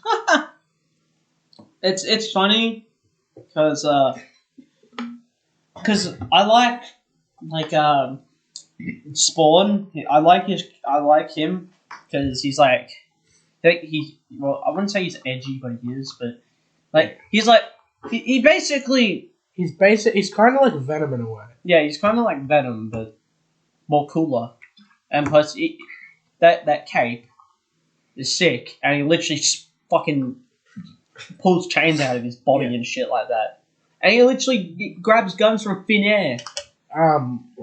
It's funny because I like Spawn. I like him because he's like well, I wouldn't say he's edgy, but he is. But like he's like he basically He's kind of like Venom in a way. yeah, he's kind of like Venom, but more cooler. And plus, that cape is sick, and he literally fucking pulls chains out of his body and shit like that. And he literally grabs guns from thin air. It's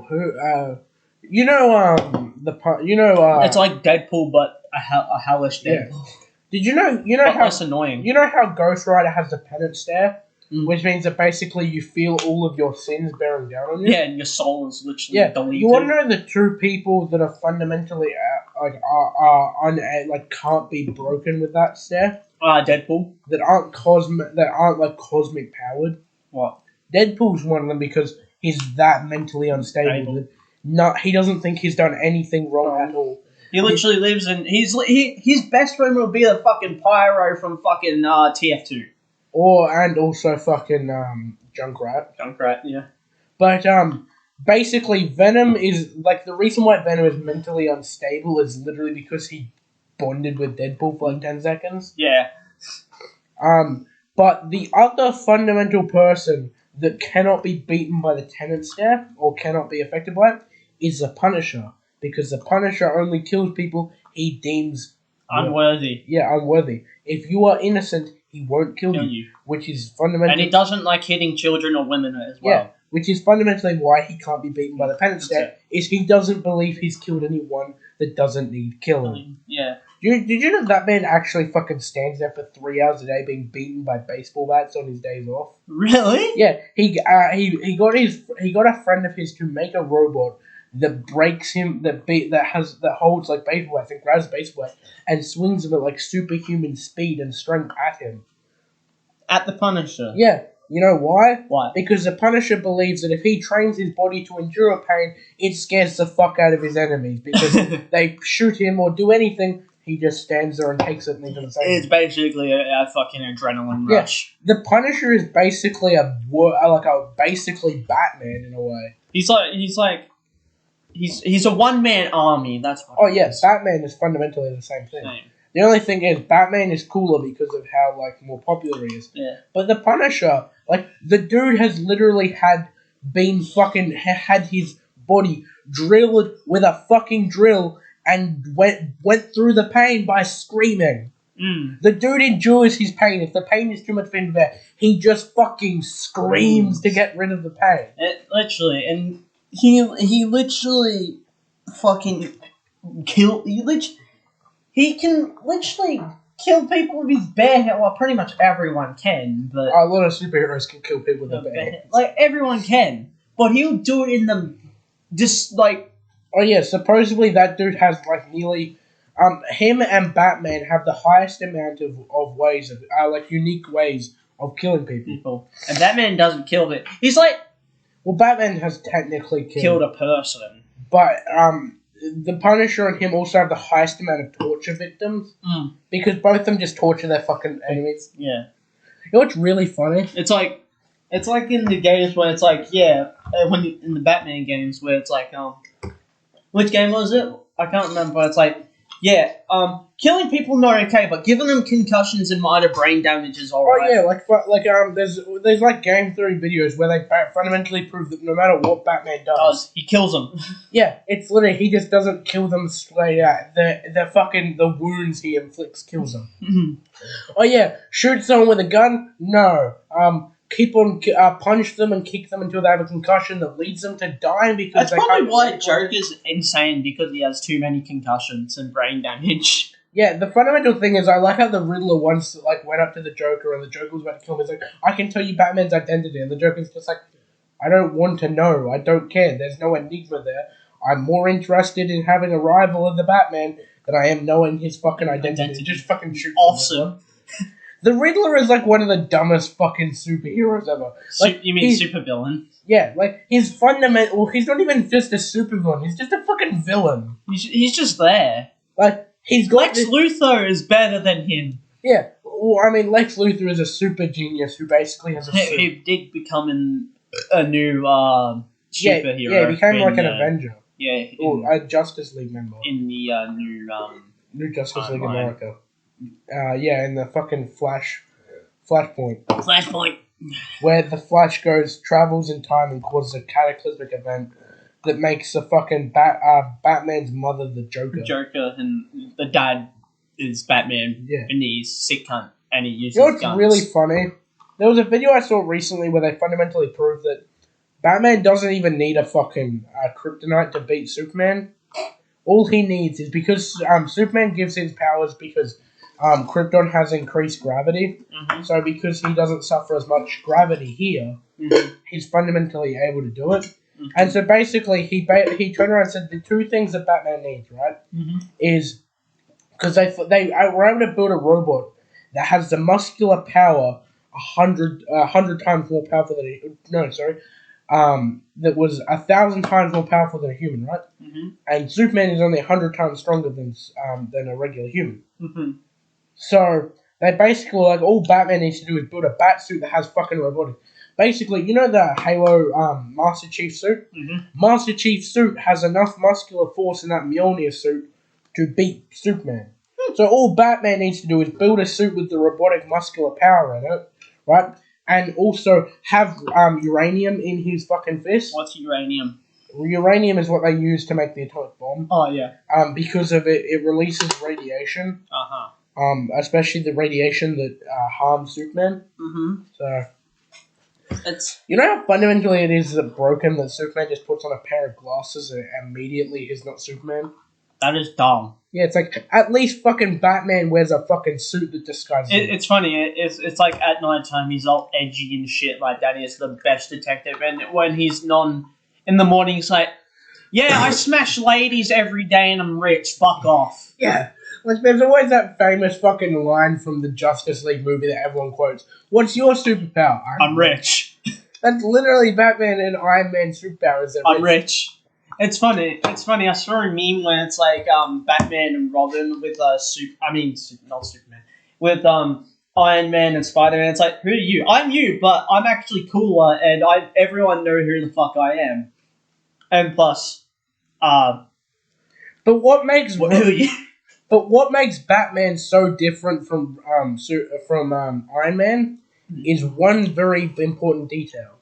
like Deadpool, but a hellish Deadpool. Yeah. Did you know but how less annoying? You know how Ghost Rider has the penance stare, which means that basically you feel all of your sins bearing down on you. Yeah, and your soul is literally deleted. You want to know the true people that are fundamentally can't be broken with that stare? Deadpool. That aren't like cosmic powered. What? Deadpool's one of them because he's that mentally unstable. He doesn't think he's done anything wrong at all. He literally lives in his best friend will be the fucking Pyro from fucking TF2. And also fucking Junkrat. Junkrat, yeah. But basically Venom is like the reason why Venom is mentally unstable is literally because he bonded with Deadpool for like 10 seconds. Yeah. But the other fundamental person that cannot be beaten by the Tenant Stare or cannot be affected by it is the Punisher. Because the Punisher only kills people he deems unworthy. Unworthy. If you are innocent, he won't kill you. Which is fundamentally... And he doesn't like hitting children or women as well. Yeah, which is fundamentally why he can't be beaten by the Penance Stare, is he doesn't believe he's killed anyone that doesn't need killing. Yeah. Did you know that man actually fucking stands there for 3 hours a day being beaten by baseball bats on his days off? Really? Yeah, he got a friend of his to make a robot that breaks him that holds like baseball bats and grabs baseball bats and swings them at like superhuman speed and strength at him. At the Punisher. Yeah. You know why? Why? Because the Punisher believes that if he trains his body to endure pain, it scares the fuck out of his enemies. Because they shoot him or do anything, he just stands there and takes it and he doesn't say anything. It's basically a fucking adrenaline rush. The Punisher is basically basically Batman in a way. He's a one-man army, that's what Batman is fundamentally the same thing. The only thing is, Batman is cooler because of how, like, more popular he is. Yeah. But the Punisher, like, the dude has literally had his body drilled with a fucking drill and went through the pain by screaming. The dude endures his pain. If the pain is too much for him to bear, he just fucking screams to get rid of the pain. Literally, and he literally fucking he can literally kill people with his bare hand. Well, pretty much everyone can, but a lot of superheroes can kill people with their bare hands. Like everyone can, but he'll do it in the just like. Oh yeah, supposedly that dude has like nearly. Him and Batman have the highest amount of ways of like unique ways of killing people. And Batman doesn't kill it. He's like. Well, Batman has technically killed a person, but the Punisher and him also have the highest amount of torture victims because both of them just torture their fucking enemies. Yeah, you know what's really funny? It's like in the games where it's like in the Batman games where it's like which game was it? I can't remember. But it's like killing people not okay, but giving them concussions and minor brain damage is alright. Oh yeah, there's like game theory videos where they fundamentally prove that no matter what Batman does, he kills them. Yeah, it's literally he just doesn't kill them straight out. The wounds he inflicts kills them. Oh yeah, shoot someone with a gun? No. Keep on punch them and kick them until they have a concussion that leads them to dying because that's probably why Joker's insane, because he has too many concussions and brain damage. Yeah, the fundamental thing is I like how the Riddler once went up to the Joker and the Joker was about to kill him. He's like, I can tell you Batman's identity, and the Joker's just like, I don't want to know. I don't care. There's no enigma there. I'm more interested in having a rival of the Batman than I am knowing his fucking identity. Just fucking shoot. Awesome. The Riddler is like one of the dumbest fucking superheroes ever. Like, You mean super villain? Yeah, like he's fundamental. He's not even just a supervillain. He's just a fucking villain. He's just there. Like he's got Lex Luthor is better than him. Yeah, well, I mean, Lex Luthor is a super genius who basically has a suit. He did become a new superhero. Yeah, he became like an Avenger. Yeah, Or a Justice League member. In the New Justice League timeline. America. Yeah, in the fucking Flashpoint. Flashpoint. Where the Flash travels in time and causes a cataclysmic event that makes the fucking Batman's mother the Joker. Joker, and the dad is Batman. Yeah. And he's sick cunt, and he uses You know what's guns. really funny? There was a video I saw recently where they fundamentally proved that Batman doesn't even need a fucking kryptonite to beat Superman. All he needs is because Superman gives his powers because Krypton has increased gravity. Mm-hmm. So because he doesn't suffer as much gravity here, he's fundamentally able to do it. Mm-hmm. And so basically he turned around and said the two things that Batman needs, right, is because they were able to build a robot that has the muscular power 100 times more powerful than that was 1,000 times more powerful than a human, right? Mm-hmm. And Superman is only 100 times stronger than a regular human. Mm-hmm. So they basically like all Batman needs to do is build a bat suit that has fucking robotics. Basically, you know the Halo Master Chief suit? Mm-hmm. Master Chief suit has enough muscular force in that Mjolnir suit to beat Superman. So all Batman needs to do is build a suit with the robotic muscular power in it, right? And also have uranium in his fucking fist. What's uranium? Uranium is what they use to make the atomic bomb. Oh, yeah. Because of it releases radiation. Uh-huh. Especially the radiation that harms Superman. Mm-hmm. So... You know how fundamentally it is broken that Superman just puts on a pair of glasses and immediately he's not Superman? That is dumb. Yeah, it's like, at least fucking Batman wears a fucking suit that disguises him. It's funny, it's like at night time he's all edgy and shit like that. He's the best detective, and when he's in the morning he's like, yeah, I smash ladies every day and I'm rich, fuck off. Yeah. Like, there's always that famous fucking line from the Justice League movie that everyone quotes. What's your superpower? I'm rich. That's literally Batman and Iron Man's superpowers. I'm rich. It's funny. I saw a meme where it's like Batman and Robin with not Superman, with Iron Man and Spider-Man. It's like, who are you? I'm you, but I'm actually cooler, and everyone know who the fuck I am. And plus, but what makes who are you? But what makes Batman so different from Iron Man is one very important detail.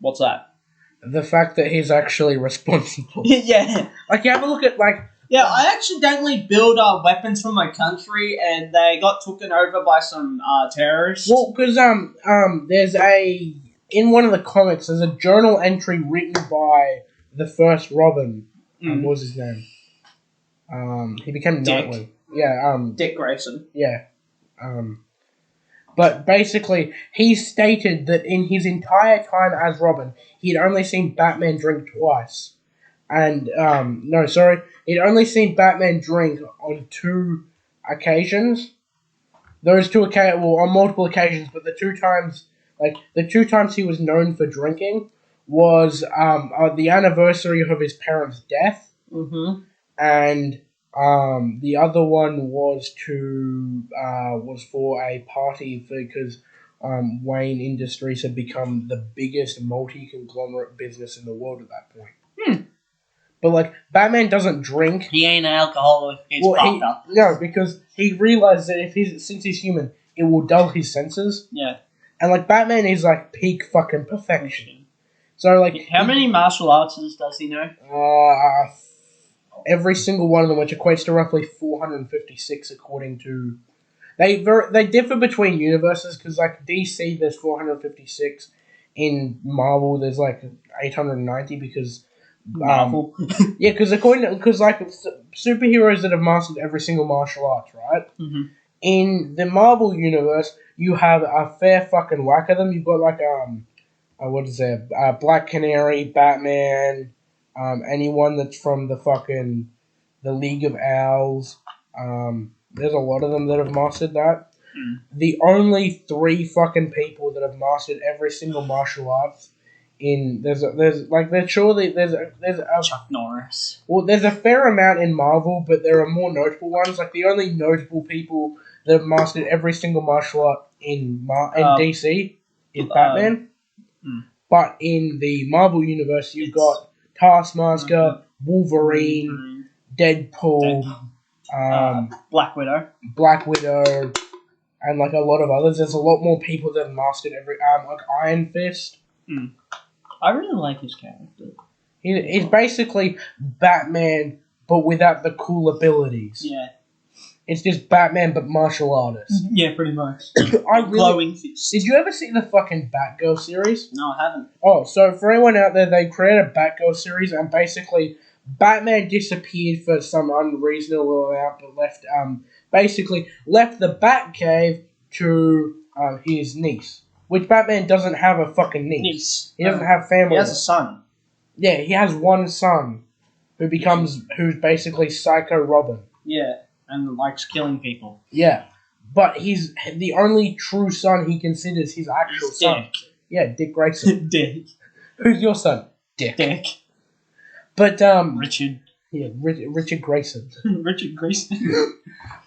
What's that? The fact that he's actually responsible. Yeah. Like, you have a look at, like... Yeah, I accidentally built weapons for my country, and they got taken over by some terrorists. Well, because there's in one of the comics, there's a journal entry written by the first Robin. What was his name? He became Nightwing. Yeah, Dick Grayson. Yeah. But basically, he stated that in his entire time as Robin, he'd only seen Batman drink twice. And, he'd only seen Batman drink on 2 occasions. Those 2 occasions, on multiple occasions, but the 2 times he was known for drinking was the anniversary of his parents' death. Mm-hmm. And the other one was for a party because Wayne Industries had become the biggest multi-conglomerate business in the world at that point. But like Batman doesn't drink. He ain't an alcoholic. He's fucked up. No, because he realized that since he's human, it will dull his senses. Yeah. And like Batman is like peak fucking perfection. So like, how many martial arts does he know? Every single one of them, which equates to roughly 456, according to... They differ between universes, because, like, DC, there's 456. In Marvel, there's, like, 890, because... Marvel? Yeah, because superheroes that have mastered every single martial arts, right? Mm-hmm. In the Marvel universe, you have a fair fucking whack of them. You've got, like, Black Canary, Batman... anyone that's from the League of Owls. There's a lot of them that have mastered that. the only 3 fucking people that have mastered every single martial arts in there's surely there's a Chuck Norris. well, there's a fair amount in Marvel, but there are more notable ones. Like the only notable people that have mastered every single martial art in DC is Batman. But in the Marvel universe, you've got Taskmaster, Wolverine, Deadpool, Black Widow, and like a lot of others. There's a lot more people that have mastered every like Iron Fist. I really like his character. He's basically Batman, but without the cool abilities. Yeah. It's just Batman, but martial artist. Yeah, pretty much. Glowing fist. Did you ever see the fucking Batgirl series? No, I haven't. Oh, so for anyone out there, they created a Batgirl series, and basically Batman disappeared for some unreasonable amount, but left the Batcave to his niece. Which Batman doesn't have a fucking niece. He doesn't have family. He has a son. Yeah, he has one son, who's basically Psycho Robin. Yeah, and likes killing people. Yeah, but he's the only true son he considers his actual son. Dick. Yeah, Dick Grayson. Dick. Who's your son? Dick. But Richard. Yeah, Richard Grayson. Richard Grayson.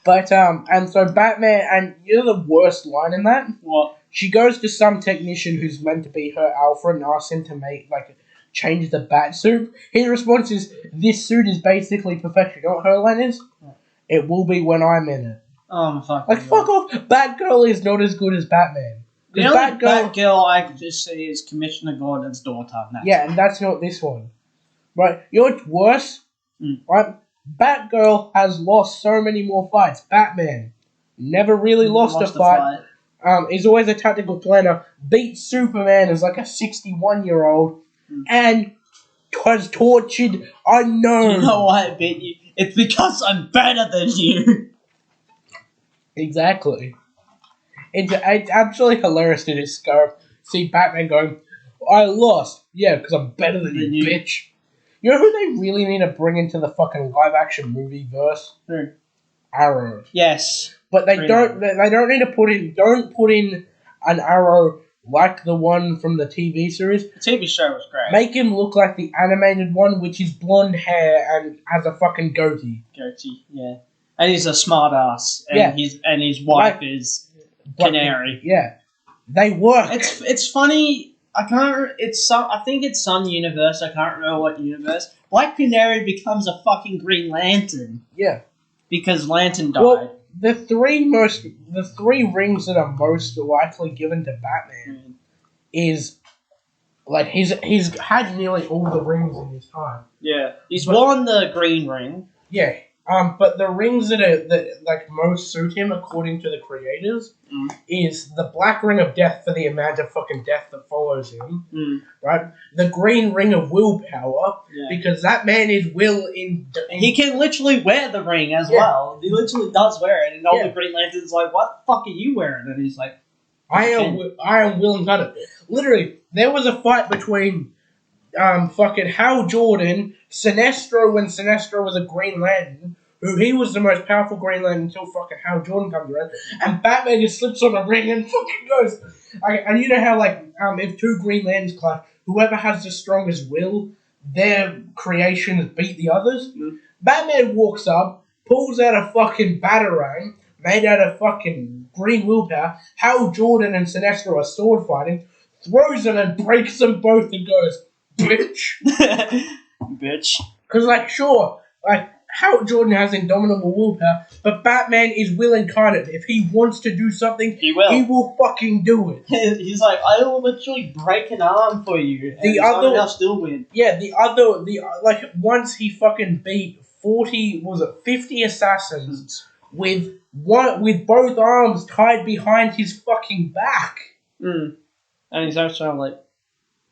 But and so Batman, and you know the worst line in that? What? She goes to some technician who's meant to be her alpha and asks him to change the bat suit. His response is, "This suit is basically perfection." You know what her line is? "It will be when I'm in it." Oh, fuck. Fuck off. Batgirl is not as good as Batman. The only Batgirl I could just say is Commissioner Gordon's daughter. And that's not this one. Right? You know what's worse? Right? Batgirl has lost so many more fights. Batman never really lost a fight. He's always a tactical planner. Beat Superman as like a 61-year-old and was tortured unknown. You know why I beat you? It's because I'm better than you. Exactly. It's absolutely hilarious to just see Batman going, "I lost." Yeah, because I'm better than you, bitch. You know who they really need to bring into the fucking live-action movie verse? Who? Arrow. Yes. But they don't need to put in an Arrow like the one from the TV series. The TV show was great. Make him look like the animated one, which is blonde hair and has a fucking goatee. Yeah. And he's a smart ass. And his wife is Canary. Yeah. They work. It's funny. I think it's some universe. I can't remember what universe. Black Canary becomes a fucking Green Lantern. Yeah. Because Lantern died. Well, the three rings that are most likely given to Batman is like he's had nearly all the rings in his time. Yeah. He's won the green ring. Yeah. But the rings that most suit him, according to the creators, is the black ring of death for the amount of fucking death that follows him, right? The green ring of willpower, because that man is he can literally wear the ring as well. He literally does wear it, and all the Green Lantern's like, "What the fuck are you wearing?" And he's like, I am will and gun it. Literally, there was a fight between fucking Hal Jordan, Sinestro when Sinestro was a Green Lantern, who he was the most powerful Green Lantern until fucking Hal Jordan comes around, and Batman just slips on a ring and fucking goes. And you know how if two Green Lanterns clash, whoever has the strongest will, their creations beat the others. Batman walks up, pulls out a fucking batarang made out of fucking green willpower. Hal Jordan and Sinestro are sword fighting, throws them and breaks them both and goes, "Bitch." Bitch. Because, sure, Hal Jordan has indomitable willpower, but Batman is will incarnate. If he wants to do something, he will fucking do it. He's like, "I will literally break an arm for you." And I'll still win. Yeah, once he fucking beat 50 assassins with both arms tied behind his fucking back. And he's also,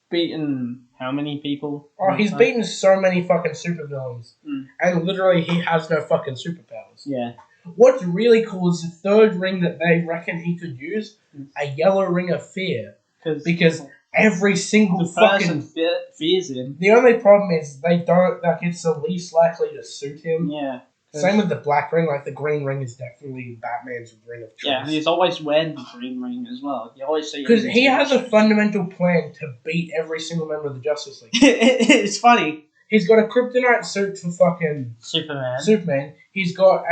beaten how many people? Oh, he's beaten so many fucking supervillains. And literally he has no fucking superpowers. Yeah. What's really cool is the third ring that they reckon he could use, a yellow ring of fear. Because every single person fears him. The only problem is they don't, it's the least likely to suit him. Yeah. Same with the black ring. Like the green ring is definitely Batman's ring of choice. Yeah, and he's always wearing the green ring as well. You always see because he has a fundamental plan to beat every single member of the Justice League. It's funny. He's got a kryptonite suit for fucking Superman. He's got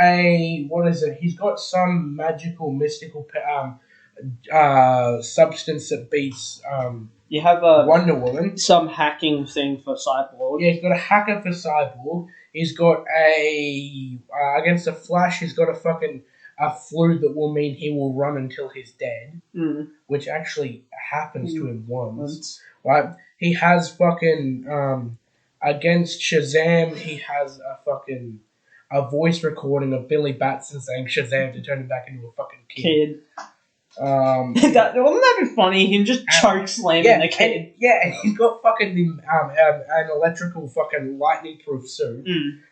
He's got some magical, mystical substance that beats You have Wonder Woman. some hacking thing for Cyborg. Yeah, he's got a hacker for Cyborg. He's got against the Flash. He's got a flu that will mean he will run until he's dead, which actually happens to him once. Right? He has fucking against Shazam. He has a voice recording of Billy Batson saying Shazam to turn him back into a fucking kid. Wouldn't that be funny? Him just choke slamming the kid. And he's got fucking an electrical fucking lightning proof suit,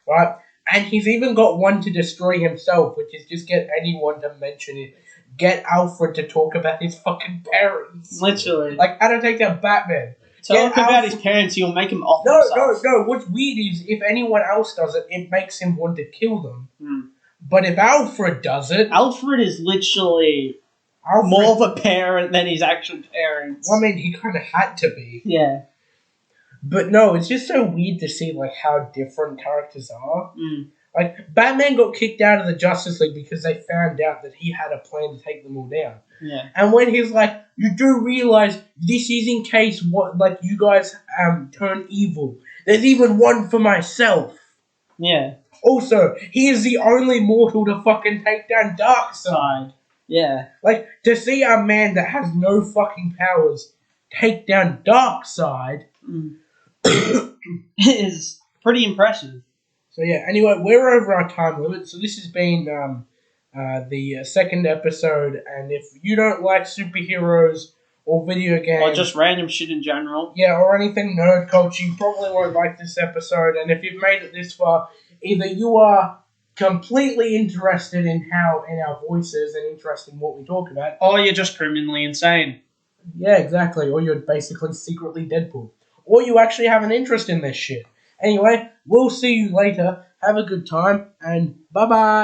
right? And he's even got one to destroy himself, which is just get anyone to mention it. Get Alfred to talk about his fucking parents. Literally. Like, how to take down Batman. Talk about his parents, he'll make him off himself. No. What's weird is if anyone else does it, it makes him want to kill them. But if Alfred does it... Alfred is literally more of a parent than his actual parents. Well, I mean, he kind of had to be. Yeah. But no, it's just so weird to see like how different characters are. Like, Batman got kicked out of the Justice League because they found out that he had a plan to take them all down. Yeah. And when he's like, you do realize this is in case you guys turn evil. There's even one for myself. Yeah. Also, he is the only mortal to fucking take down Darkseid. Yeah. Like, to see a man that has no fucking powers take down Darkseid is pretty impressive. So yeah, anyway, we're over our time limit, so this has been the second episode, and if you don't like superheroes or video games... Or just random shit in general. Yeah, or anything nerd culture, you probably won't like this episode, and if you've made it this far, either you are completely interested in our voices and interested in what we talk about... Or you're just criminally insane. Yeah, exactly, or you're basically secretly Deadpool. Or you actually have an interest in this shit. Anyway, we'll see you later. Have a good time, and bye-bye.